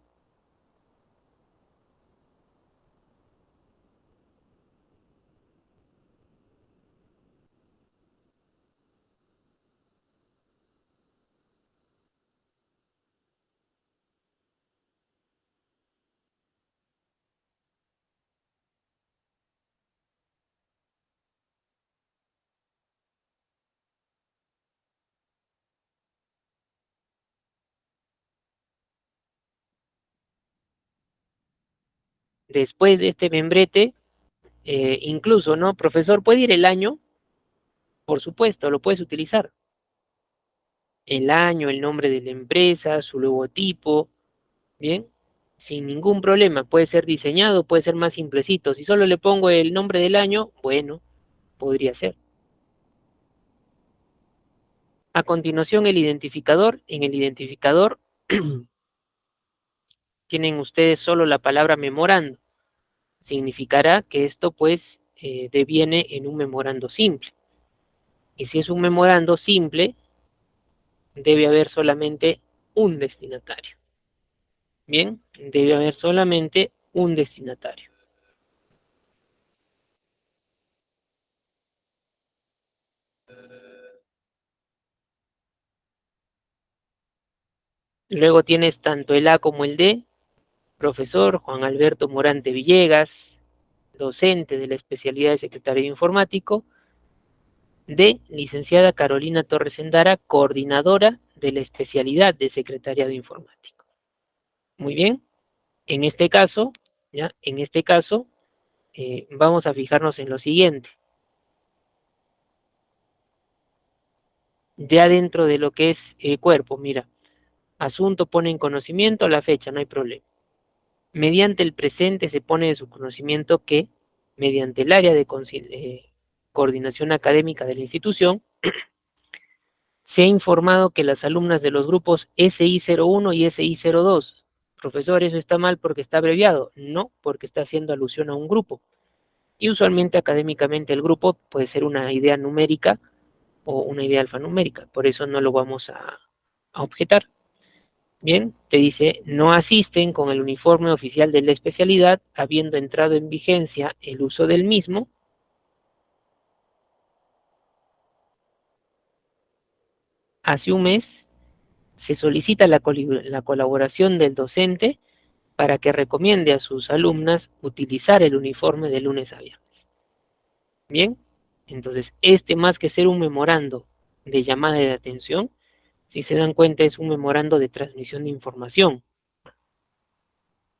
Después de este membrete, incluso, ¿no? Profesor, ¿puede ir el año? Por supuesto, lo puedes utilizar. El año, el nombre de la empresa, su logotipo, ¿bien? Sin ningún problema. Puede ser diseñado, puede ser más simplecito. Si solo le pongo el nombre del año, bueno, podría ser. A continuación, el identificador. En el identificador tienen ustedes solo la palabra memorando. Significará que esto pues deviene en un memorando simple. Y si es un memorando simple, debe haber solamente un destinatario. Bien, debe haber solamente un destinatario. Luego tienes tanto el A como el D. Profesor Juan Alberto Morante Villegas, docente de la especialidad de secretario informático. D, licenciada Carolina Torres Endara, coordinadora de la especialidad de secretariado informático. Muy bien, en este caso, ¿ya? En este caso, vamos a fijarnos en lo siguiente. Ya dentro de lo que es cuerpo, mira, asunto pone en conocimiento la fecha, no hay problema. Mediante el presente se pone de su conocimiento que, mediante el área de coordinación académica de la institución, se ha informado que las alumnas de los grupos SI01 y SI02, profesor, eso está mal porque está abreviado. No, porque está haciendo alusión a un grupo. Y usualmente académicamente el grupo puede ser una idea numérica o una idea alfanumérica. Por eso no lo vamos a objetar. Bien, te dice, no asisten con el uniforme oficial de la especialidad, habiendo entrado en vigencia el uso del mismo. Hace un mes se solicita la colaboración del docente para que recomiende a sus alumnas utilizar el uniforme de lunes a viernes. Bien, entonces este más que ser un memorando de llamada de atención, si se dan cuenta es un memorando de transmisión de información,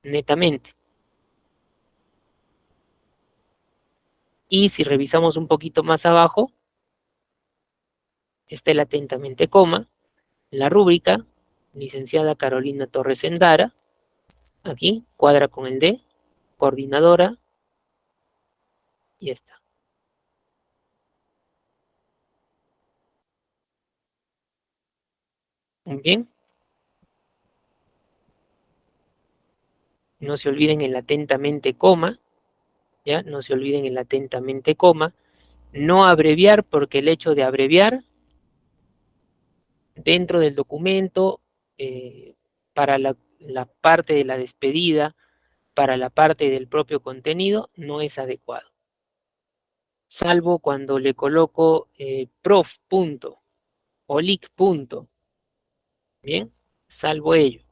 netamente. Y si revisamos un poquito más abajo, está el atentamente coma, la rúbrica, licenciada Carolina Torres Endara, aquí cuadra con el D, coordinadora, y está. Muy bien, no se olviden el atentamente coma, ¿ya? No se olviden el atentamente coma, no abreviar porque el hecho de abreviar dentro del documento para la parte de la despedida, para la parte del propio contenido, no es adecuado. Salvo cuando le coloco prof. Punto, o lic. Punto. Bien, salvo ello.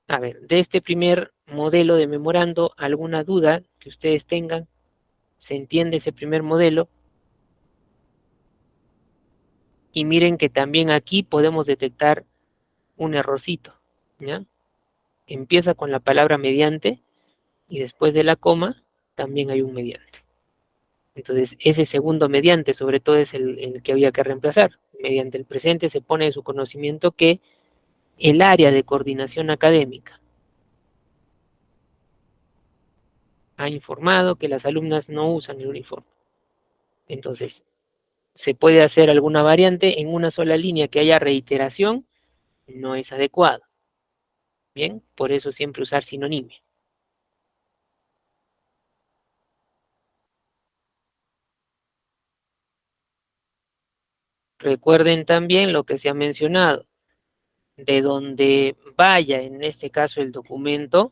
A ver, de este primer modelo de memorando, ¿alguna duda que ustedes tengan? ¿Se entiende ese primer modelo? Y miren que también aquí podemos detectar un errorcito, ¿ya? Empieza con la palabra mediante y después de la coma también hay un mediante. Entonces, ese segundo mediante sobre todo es el que había que reemplazar. Mediante el presente se pone de su conocimiento que el área de coordinación académica ha informado que las alumnas no usan el uniforme. Entonces, se puede hacer alguna variante en una sola línea que haya reiteración, no es adecuado. Bien, por eso siempre usar sinonimia. Recuerden también lo que se ha mencionado, de donde vaya, en este caso el documento,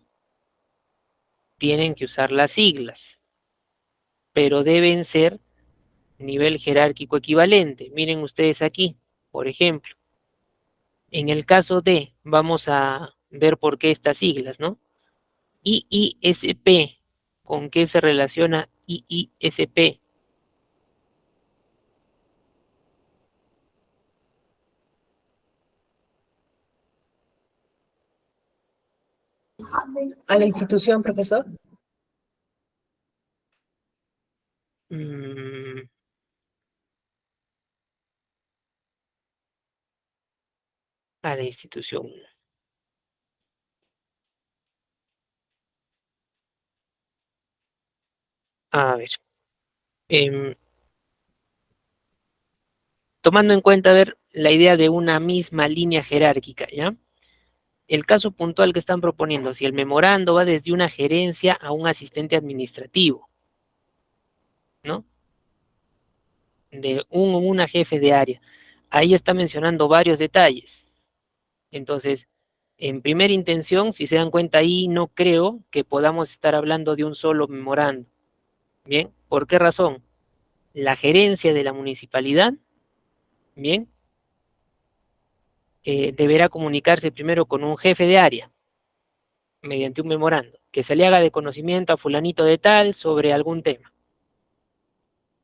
tienen que usar las siglas, pero deben ser nivel jerárquico equivalente. Miren ustedes aquí, por ejemplo, en el caso de, vamos a ver por qué estas siglas, ¿no? IISP, ¿con qué se relaciona IISP? ¿A la institución, profesor? Mm, a la institución. A ver, em, tomando en cuenta, a ver, la idea de una misma línea jerárquica, ¿ya? El caso puntual que están proponiendo, si el memorando va desde una gerencia a un asistente administrativo, ¿no? De un o una jefe de área. Ahí está mencionando varios detalles. Entonces, en primera intención, si se dan cuenta ahí, no creo que podamos estar hablando de un solo memorando. Bien, ¿por qué razón? La gerencia de la municipalidad, bien, deberá comunicarse primero con un jefe de área mediante un memorando, que se le haga de conocimiento a fulanito de tal sobre algún tema.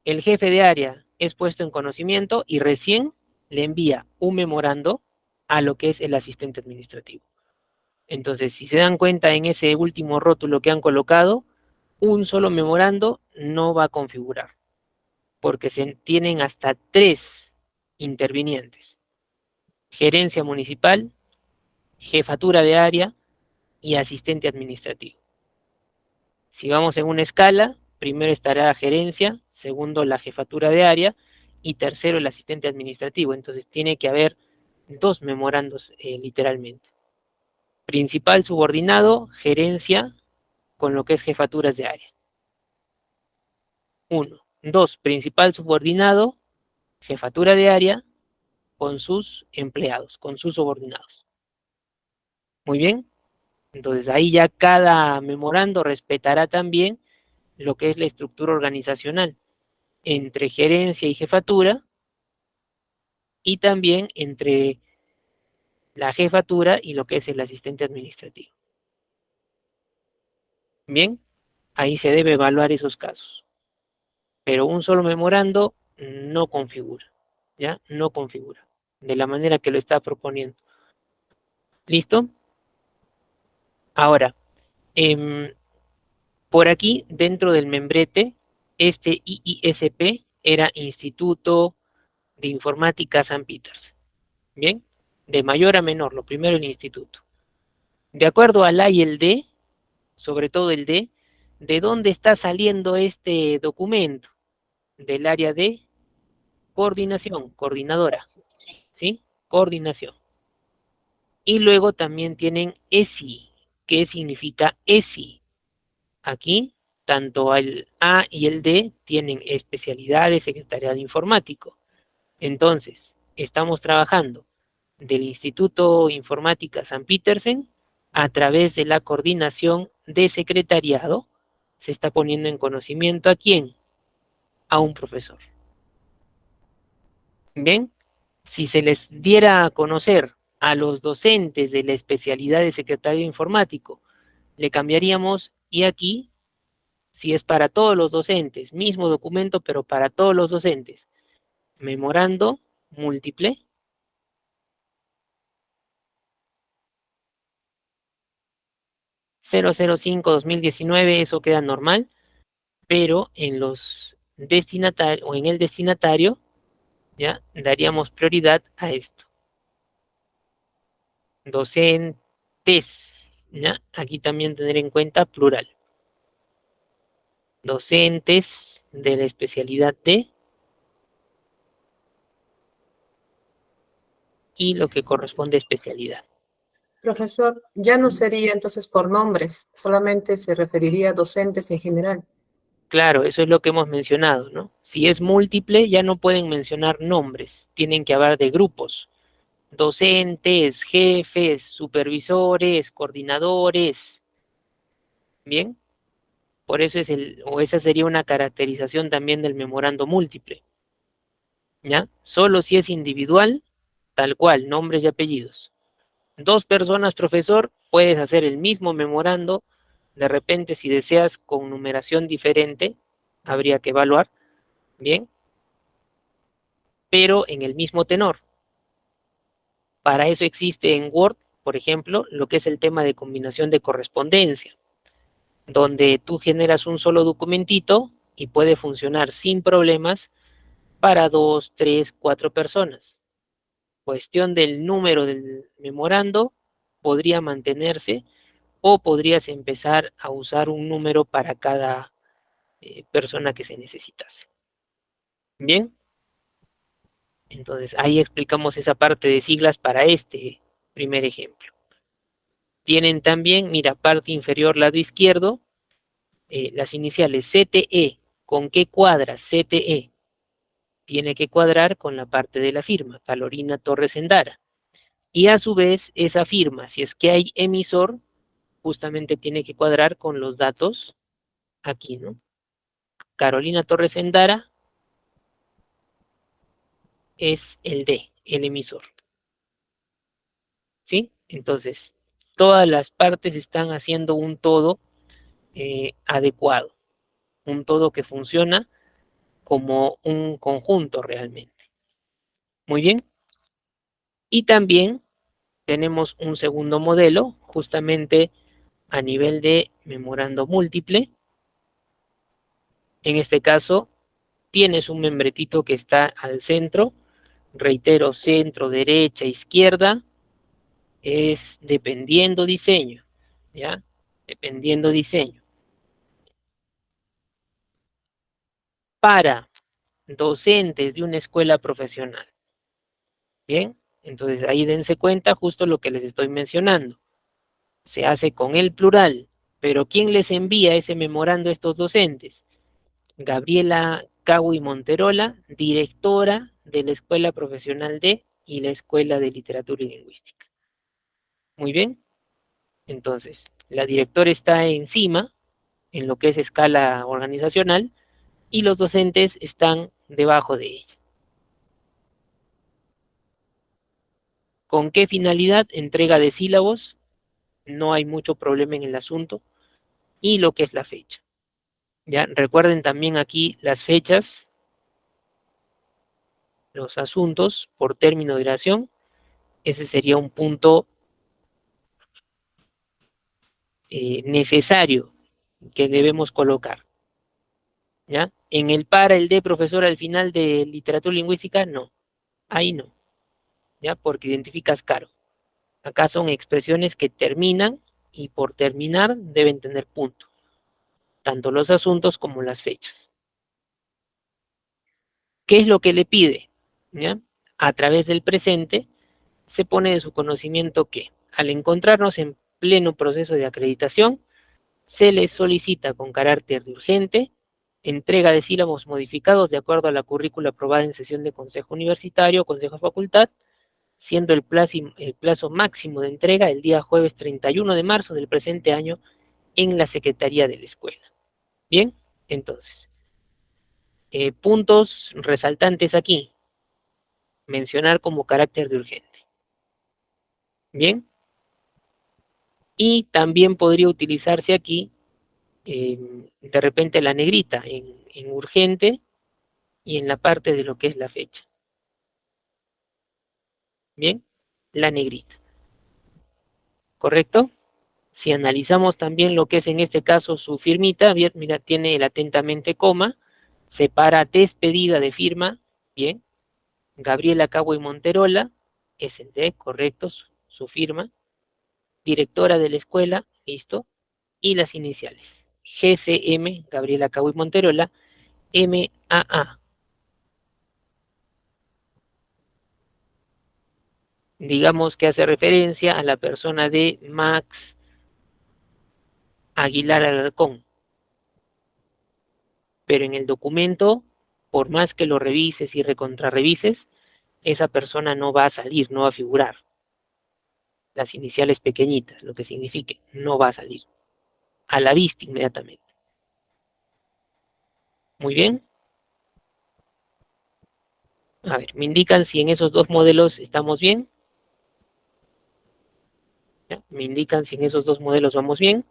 El jefe de área es puesto en conocimiento y recién le envía un memorando a lo que es el asistente administrativo. Entonces, si se dan cuenta en ese último rótulo que han colocado, un solo memorando no va a configurar, porque se tienen hasta 3 intervinientes: gerencia municipal, jefatura de área y asistente administrativo. Si vamos en una escala, primero estará la gerencia, segundo la jefatura de área y tercero el asistente administrativo. Entonces tiene que haber 2 memorandos literalmente. Principal subordinado, gerencia, con lo que es jefaturas de área. 1. 2. Principal subordinado, jefatura de área, con sus empleados, con sus subordinados. Muy bien. Entonces ahí ya cada memorando respetará también lo que es la estructura organizacional entre gerencia y jefatura y también entre la jefatura y lo que es el asistente administrativo. Bien, ahí se debe evaluar esos casos. Pero un solo memorando no configura, ¿ya? No configura de la manera que lo está proponiendo. ¿Listo? Ahora, eh, por aquí, dentro del membrete, este IISP era Instituto de Informática San Peters. Bien, de mayor a menor, lo primero el instituto. De acuerdo al A y el D, sobre todo el D, ¿de dónde está saliendo este documento? Del área de coordinación, coordinadora, ¿sí? Coordinación. Y luego también tienen ESI. ¿Qué significa ESI? Aquí, tanto el A y el D tienen especialidad de secretariado informático. Entonces, estamos trabajando del Instituto Informática San Petersen a través de la coordinación de secretariado. Se está poniendo en conocimiento a quién, a un profesor. Bien, si se les diera a conocer a los docentes de la especialidad de secretario informático, le cambiaríamos y aquí, si es para todos los docentes, mismo documento, pero para todos los docentes, memorando múltiple 005-2019, eso queda normal, pero en los destinatarios o en el destinatario, ya daríamos prioridad a esto. Docentes, ¿ya? Aquí también tener en cuenta plural. Docentes de la especialidad de y lo que corresponde a especialidad. Profesor, ya no sería entonces por nombres, solamente se referiría a docentes en general. Claro, eso es lo que hemos mencionado, ¿no? Si es múltiple, ya no pueden mencionar nombres, tienen que hablar de grupos, docentes, jefes, supervisores, coordinadores, ¿bien? Por eso o esa sería una caracterización también del memorando múltiple, ¿ya? Solo si es individual, tal cual, nombres y apellidos. Dos personas, profesor, puedes hacer el mismo memorando, de repente si deseas con numeración diferente, habría que evaluar, ¿bien? Pero en el mismo tenor. Para eso existe en Word, por ejemplo, lo que es el tema de combinación de correspondencia, donde tú generas un solo documentito y puede funcionar sin problemas para dos, tres, cuatro personas. Cuestión del número del memorando podría mantenerse o podrías empezar a usar un número para cada persona que se necesitase. Bien, entonces ahí explicamos esa parte de siglas para este primer ejemplo. Tienen también, mira, parte inferior lado izquierdo, las iniciales CTE. ¿Con qué cuadra CTE? Tiene que cuadrar con la parte de la firma, Carolina Torres Endara. Y a su vez, esa firma, si es que hay emisor, justamente tiene que cuadrar con los datos aquí, ¿no? Carolina Torres Endara es el D, el emisor. ¿Sí? Entonces, todas las partes están haciendo un todo adecuado, un todo que funciona como un conjunto realmente. Muy bien. Y también tenemos un segundo modelo, justamente a nivel de memorando múltiple. En este caso, tienes un membretito que está al centro. Reitero, centro, derecha, izquierda. Es dependiendo diseño. ¿Ya? Dependiendo diseño. Para docentes de una escuela profesional. Bien, entonces ahí dense cuenta justo lo que les estoy mencionando. Se hace con el plural, pero ¿quién les envía ese memorando a estos docentes? Gabriela Cagui Monterola, directora de la Escuela Profesional de y la Escuela de Literatura y Lingüística. Muy bien, entonces la directora está encima en lo que es escala organizacional y los docentes están debajo de ella. ¿Con qué finalidad? Entrega de sílabos, no hay mucho problema en el asunto, y lo que es la fecha. Ya recuerden también aquí las fechas, los asuntos por término de duración. Ese sería un punto necesario que debemos colocar. ¿Ya? En el para, el de profesor al final de literatura lingüística, no. Ahí no. ¿Ya? Porque identificas caro. Acá son expresiones que terminan y por terminar deben tener punto. Tanto los asuntos como las fechas. ¿Qué es lo que le pide? ¿Ya? A través del presente se pone de su conocimiento que al encontrarnos en pleno proceso de acreditación, se les solicita con carácter de urgente entrega de sílabos modificados de acuerdo a la currícula aprobada en sesión de Consejo Universitario o Consejo de Facultad, siendo el plazo máximo de entrega el día jueves 31 de marzo del presente año en la Secretaría de la Escuela. Bien, entonces, puntos resaltantes aquí. Mencionar como carácter de urgente. Bien. Y también podría utilizarse aquí de repente la negrita en urgente y en la parte de lo que es la fecha. Bien, la negrita. ¿Correcto? Si analizamos también lo que es en este caso su firmita, bien, mira, tiene el atentamente coma, separa despedida de firma, bien, Gabriela Cabo y Monterola, es el D, correcto, su firma, directora de la escuela, listo, y las iniciales, GCM, Gabriela Cabo y Monterola, MAA. digamos que hace referencia a la persona de Max Aguilar Alarcón. Pero en el documento, por más que lo revises y recontrarrevises, esa persona no va a salir, no va a figurar. Las iniciales pequeñitas, lo que signifique, no va a salir. A la vista inmediatamente. Muy bien. A ver, me indican si en esos dos modelos estamos bien. ¿Ya? Me indican si en esos dos modelos vamos bien.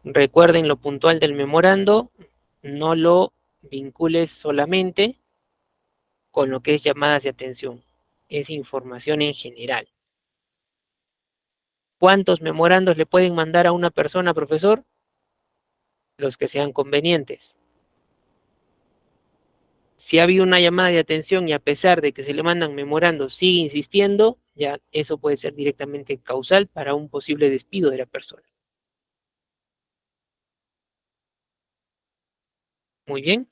Recuerden lo puntual del memorando, no lo vincules solamente con lo que es llamadas de atención, es información en general. ¿Cuántos memorandos le pueden mandar a una persona, profesor? Los que sean convenientes. Si ha habido una llamada de atención y a pesar de que se le mandan memorandos sigue insistiendo, ya eso puede ser directamente causal para un posible despido de la persona. Muy bien.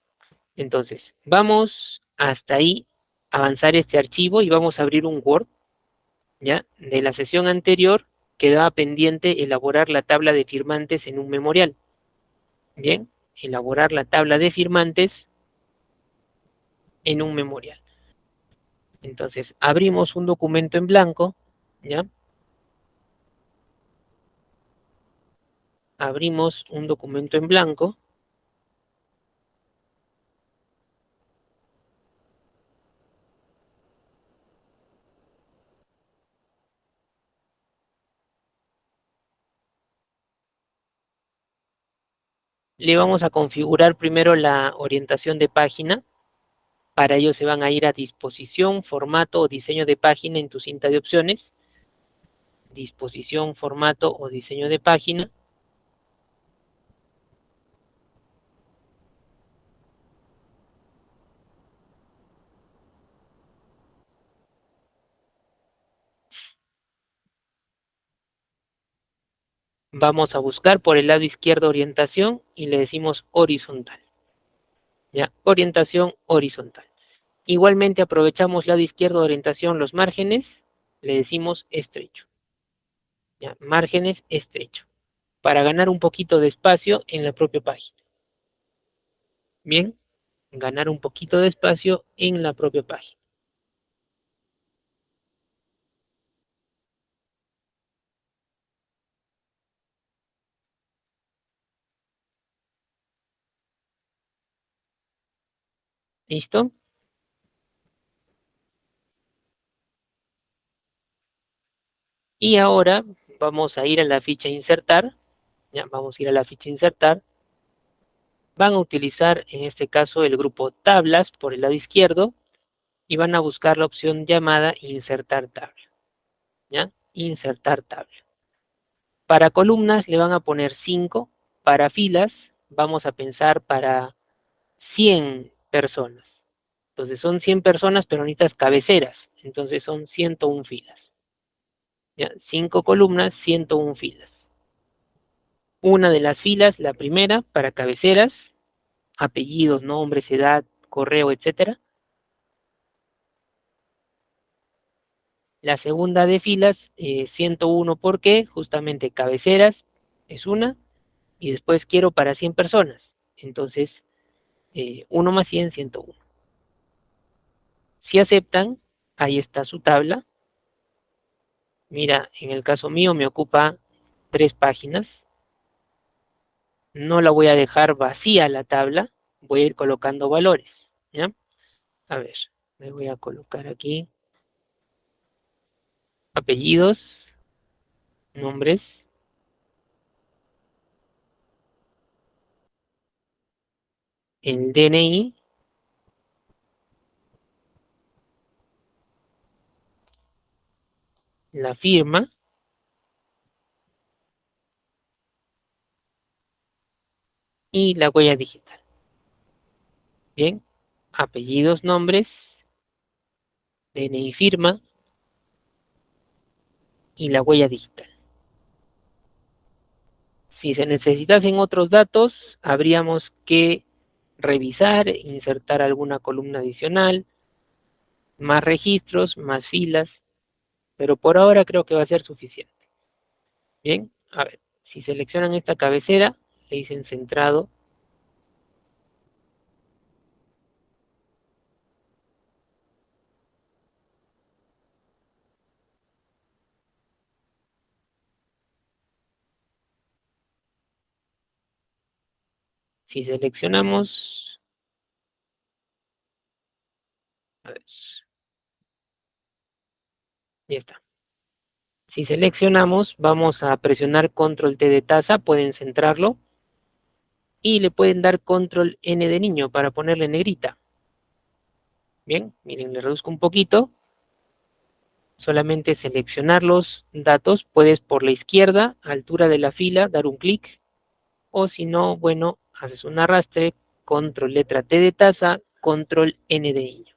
Entonces, vamos hasta ahí, avanzar este archivo y vamos a abrir un Word, ¿ya? De la sesión anterior quedaba pendiente elaborar la tabla de firmantes en un memorial. Bien, elaborar la tabla de firmantes en un memorial. Entonces, abrimos un documento en blanco, ¿ya? Abrimos un documento en blanco. Le vamos a configurar primero la orientación de página. Para ello se van a ir a disposición, formato o diseño de página en tu cinta de opciones. Disposición, formato o diseño de página. Vamos a buscar por el lado izquierdo orientación y le decimos horizontal. ¿Ya? Orientación horizontal. Igualmente aprovechamos lado izquierdo de orientación los márgenes, le decimos estrecho. ¿Ya? Márgenes estrecho. Para ganar un poquito de espacio en la propia página. Bien, ganar un poquito de espacio en la propia página. ¿Listo? Y ahora vamos a ir a la ficha insertar. ¿Ya? Vamos a ir a la ficha insertar. Van a utilizar en este caso el grupo tablas por el lado izquierdo y van a buscar la opción llamada insertar tabla. ¿Ya? Insertar tabla. Para columnas le van a poner 5. Para filas vamos a pensar para 100 personas. Entonces son 100 personas, pero necesitas cabeceras. Entonces son 101 filas. ¿Ya? 5 columnas, 101 filas. Una de las filas, la primera, para cabeceras, apellidos, nombres, edad, correo, etcétera. La segunda de filas, 101, ¿por qué? Justamente cabeceras es una, y después quiero para 100 personas. Entonces, 1 más 100, 101. Si aceptan, ahí está su tabla. Mira, en el caso mío me ocupa 3 páginas. No la voy a dejar vacía la tabla, voy a ir colocando valores. ¿Ya? A ver, me voy a colocar aquí apellidos, nombres, el DNI, la firma y la huella digital. Bien, apellidos, nombres, DNI, firma y la huella digital. Si se necesitasen otros datos, habríamos que revisar, insertar alguna columna adicional, más registros, más filas, pero por ahora creo que va a ser suficiente. Bien, a ver, si seleccionan esta cabecera, le dicen centrado. Si seleccionamos, a ver, ya está. Si seleccionamos, vamos a presionar control T de taza, pueden centrarlo y le pueden dar control N de niño para ponerle negrita. Bien, miren, le reduzco un poquito. Solamente seleccionar los datos, puedes por la izquierda, altura de la fila, dar un clic, o si no, bueno, haces un arrastre, control letra T de taza, control N de niño.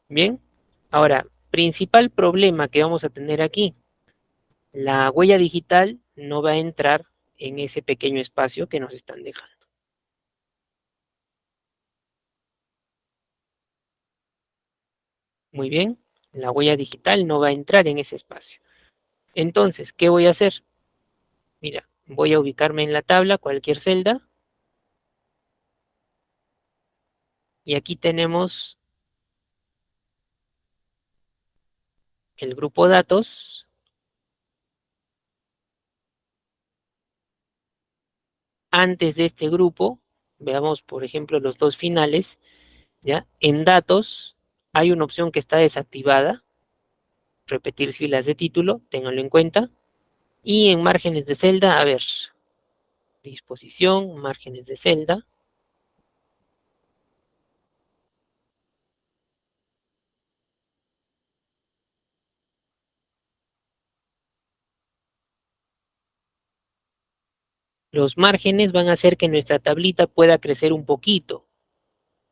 Bien, ahora, principal problema que vamos a tener aquí, la huella digital no va a entrar en ese pequeño espacio que nos están dejando. Muy bien, la huella digital no va a entrar en ese espacio. Entonces, ¿qué voy a hacer? Mira, voy a ubicarme en la tabla, cualquier celda, y aquí tenemos el grupo datos. Antes de este grupo, veamos por ejemplo los dos finales, ¿ya? En datos hay una opción que está desactivada, repetir filas de título, ténganlo en cuenta. Y en márgenes de celda, a ver, disposición, márgenes de celda. Los márgenes van a hacer que nuestra tablita pueda crecer un poquito,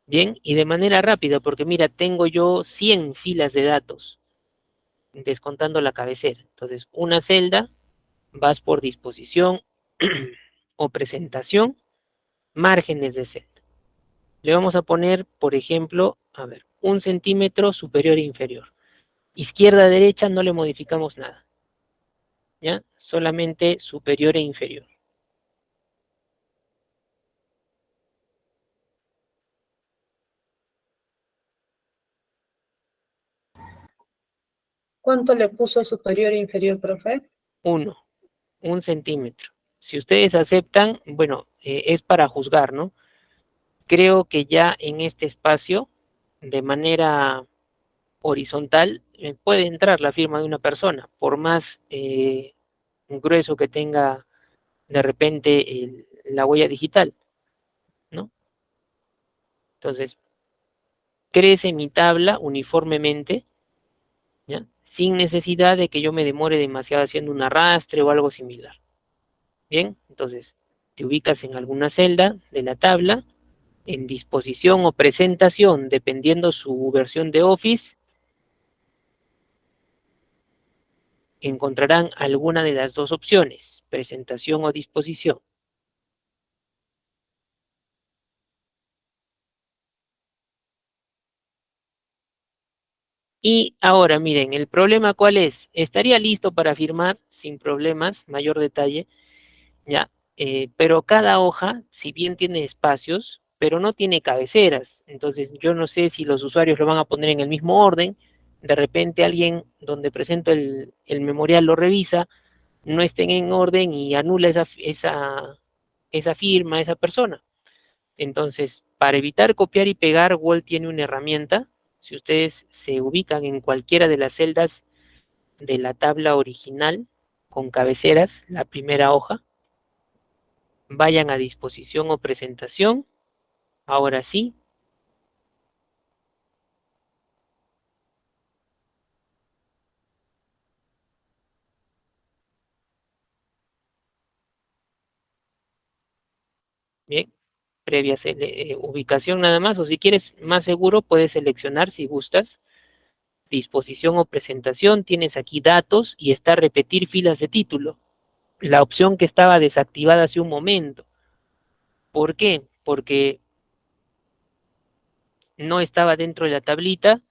¿bien? Y de manera rápida, porque mira, tengo yo 100 filas de datos, descontando la cabecera. Entonces, una celda, vas por disposición o presentación, márgenes de celda. Le vamos a poner, por ejemplo, a ver, 1 centímetro superior e inferior. Izquierda, derecha, no le modificamos nada, ¿ya? Solamente superior e inferior. ¿Cuánto le puso superior e inferior, profe? 1, 1 centímetro. Si ustedes aceptan, bueno, es para juzgar, ¿no? Creo que ya en este espacio, de manera horizontal, puede entrar la firma de una persona, por más grueso que tenga de repente la huella digital, ¿no? Entonces, crece mi tabla uniformemente, ¿ya? Sin necesidad de que yo me demore demasiado haciendo un arrastre o algo similar. Bien, entonces te ubicas en alguna celda de la tabla, en disposición o presentación, dependiendo su versión de Office, encontrarán alguna de las dos opciones, presentación o disposición. Y ahora, miren, el problema cuál es. Estaría listo para firmar sin problemas, mayor detalle, ¿ya? Pero cada hoja, si bien tiene espacios, pero no tiene cabeceras. Entonces, yo no sé si los usuarios lo van a poner en el mismo orden. De repente alguien donde presento el memorial lo revisa, no estén en orden y anula esa firma, esa persona. Entonces, para evitar copiar y pegar, Word tiene una herramienta. Si ustedes se ubican en cualquiera de las celdas de la tabla original con cabeceras, la primera hoja, vayan a disposición o presentación. Ahora sí. Bien, previa ubicación nada más, o si quieres más seguro, puedes seleccionar si gustas. Disposición o presentación, tienes aquí datos y está repetir filas de título. La opción que estaba desactivada hace un momento. ¿Por qué? Porque no estaba dentro de la tablita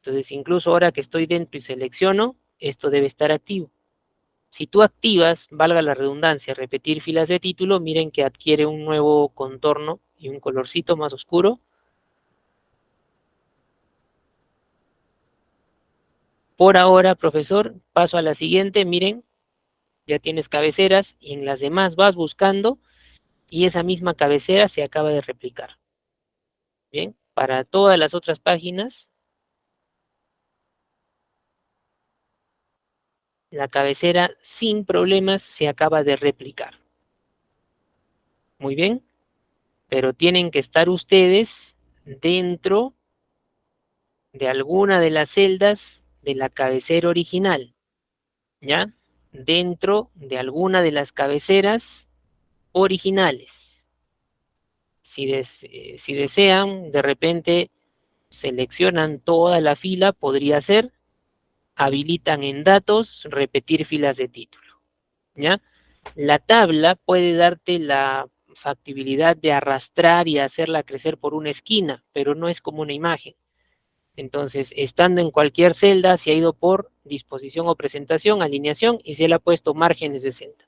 Entonces, incluso ahora que estoy dentro y selecciono, esto debe estar activo. Si tú activas, valga la redundancia, repetir filas de título, miren que adquiere un nuevo contorno y un colorcito más oscuro. Por ahora, profesor, paso a la siguiente. Miren, ya tienes cabeceras y en las demás vas buscando y esa misma cabecera se acaba de replicar. Bien, para todas las otras páginas, la cabecera sin problemas se acaba de replicar. Muy bien, pero tienen que estar ustedes dentro de alguna de las celdas de la cabecera original, ¿ya? Dentro de alguna de las cabeceras originales. Si desean, de repente seleccionan toda la fila, podría ser, habilitan en datos, repetir filas de título, ¿ya? La tabla puede darte la factibilidad de arrastrar y hacerla crecer por una esquina, pero no es como una imagen. Entonces, estando en cualquier celda, se ha ido por disposición o presentación, alineación, y se le ha puesto márgenes de celda.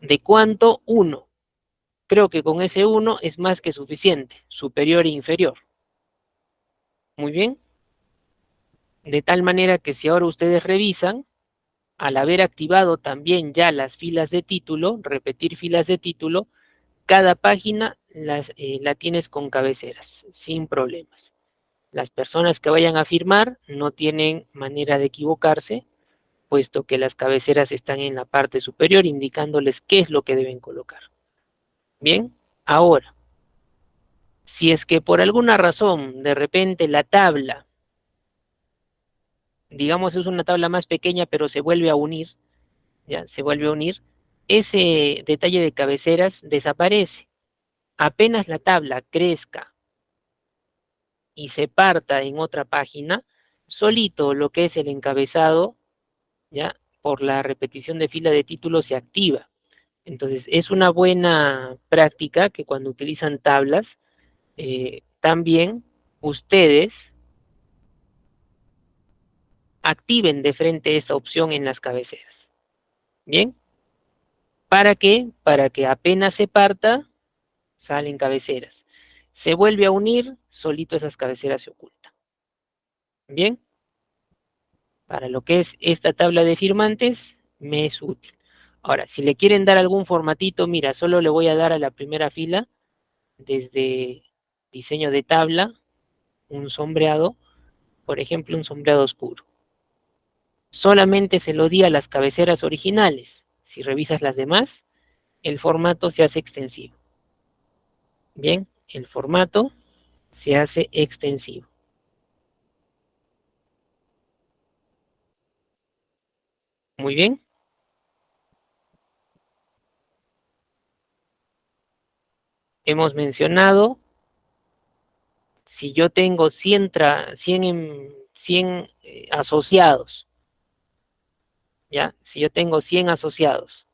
¿De cuánto? 1. Creo que con ese 1 es más que suficiente, superior e inferior. Muy bien. De tal manera que si ahora ustedes revisan, al haber activado también ya las filas de título, repetir filas de título, cada página la tienes con cabeceras, sin problemas. Las personas que vayan a firmar no tienen manera de equivocarse, puesto que las cabeceras están en la parte superior indicándoles qué es lo que deben colocar. Bien, ahora, si es que por alguna razón de repente la tabla, digamos es una tabla más pequeña pero se vuelve a unir, ya se vuelve a unir, ese detalle de cabeceras desaparece. Apenas la tabla crezca y se parta en otra página, solito lo que es el encabezado, ya por la repetición de fila de títulos se activa. Entonces, es una buena práctica que cuando utilizan tablas, también ustedes activen de frente esa opción en las cabeceras. ¿Bien? ¿Para qué? Para que apenas se parta, salen cabeceras. Se vuelve a unir, solito esas cabeceras se ocultan. ¿Bien? Para lo que es esta tabla de firmantes, me es útil. Ahora, si le quieren dar algún formatito, mira, solo le voy a dar a la primera fila, desde diseño de tabla, un sombreado, por ejemplo, un sombreado oscuro. Solamente se lo di a las cabeceras originales. Si revisas las demás, el formato se hace extensivo. Bien, el formato se hace extensivo. Muy bien. Hemos mencionado, si yo tengo 100 asociados, ¿ya? Si yo tengo 100 asociados,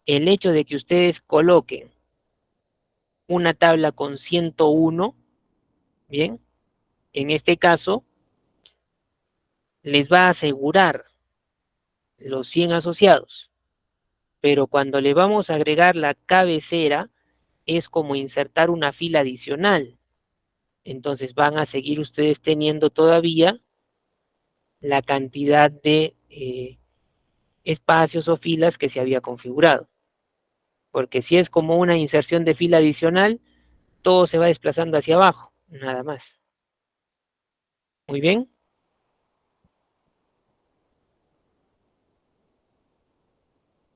el hecho de que ustedes coloquen una tabla con 101, bien, en este caso, les va a asegurar los 100 asociados, pero cuando le vamos a agregar la cabecera, es como insertar una fila adicional. Entonces van a seguir ustedes teniendo todavía la cantidad de espacios o filas que se había configurado. Porque si es como una inserción de fila adicional, todo se va desplazando hacia abajo, nada más. Muy bien.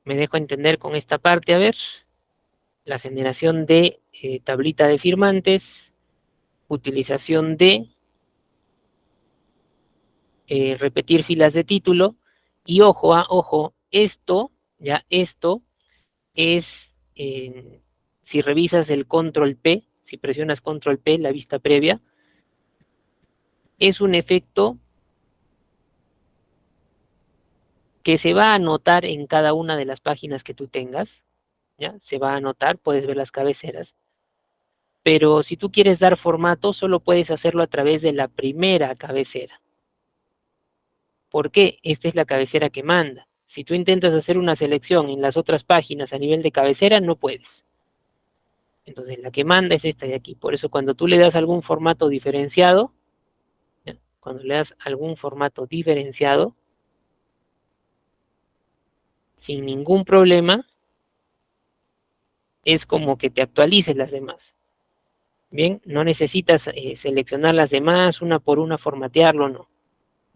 Me dejo entender con esta parte, a ver. La generación de tablita de firmantes, utilización de repetir filas de título, y ojo, ojo, esto es, si revisas el control P, si presionas control P, la vista previa, es un efecto que se va a anotar en cada una de las páginas que tú tengas, ¿ya? Se va a anotar, puedes ver las cabeceras, pero si tú quieres dar formato, solo puedes hacerlo a través de la primera cabecera. ¿Por qué? Esta es la cabecera que manda. Si tú intentas hacer una selección en las otras páginas a nivel de cabecera, no puedes. Entonces, la que manda es esta de aquí. Por eso, cuando tú le das algún formato diferenciado, ¿ya? Cuando le das algún formato diferenciado, sin ningún problema, es como que te actualices las demás. Bien, no necesitas seleccionar las demás una por una, formatearlo, no.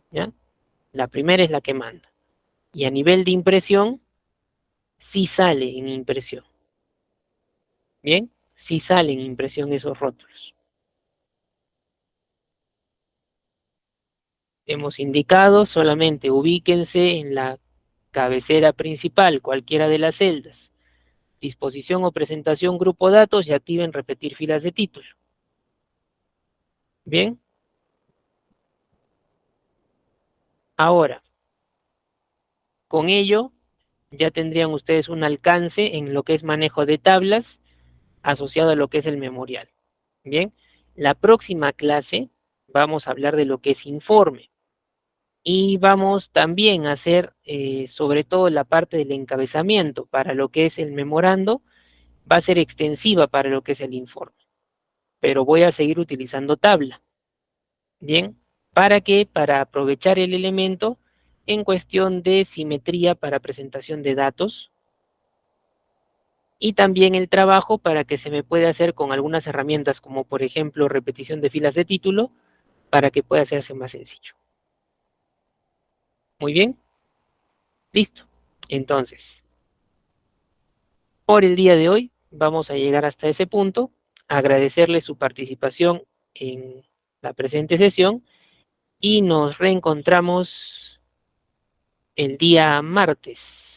¿Ya? La primera es la que manda. Y a nivel de impresión, sí sale en impresión. Bien, sí sale en impresión esos rótulos. Hemos indicado, solamente ubíquense en la cabecera principal, cualquiera de las celdas. Disposición o presentación grupo datos y activen repetir filas de título. Bien. Ahora, con ello ya tendrían ustedes un alcance en lo que es manejo de tablas asociado a lo que es el memorial. Bien, la próxima clase vamos a hablar de lo que es informe y vamos también a hacer sobre todo la parte del encabezamiento para lo que es el memorando, va a ser extensiva para lo que es el informe, pero voy a seguir utilizando tabla. Bien, ¿para qué? Para aprovechar el elemento en cuestión de simetría para presentación de datos y también el trabajo para que se me pueda hacer con algunas herramientas como por ejemplo repetición de filas de título para que pueda hacerse más sencillo. Muy bien, listo. Entonces, por el día de hoy vamos a llegar hasta ese punto, agradecerle su participación en la presente sesión y nos reencontramos el día martes.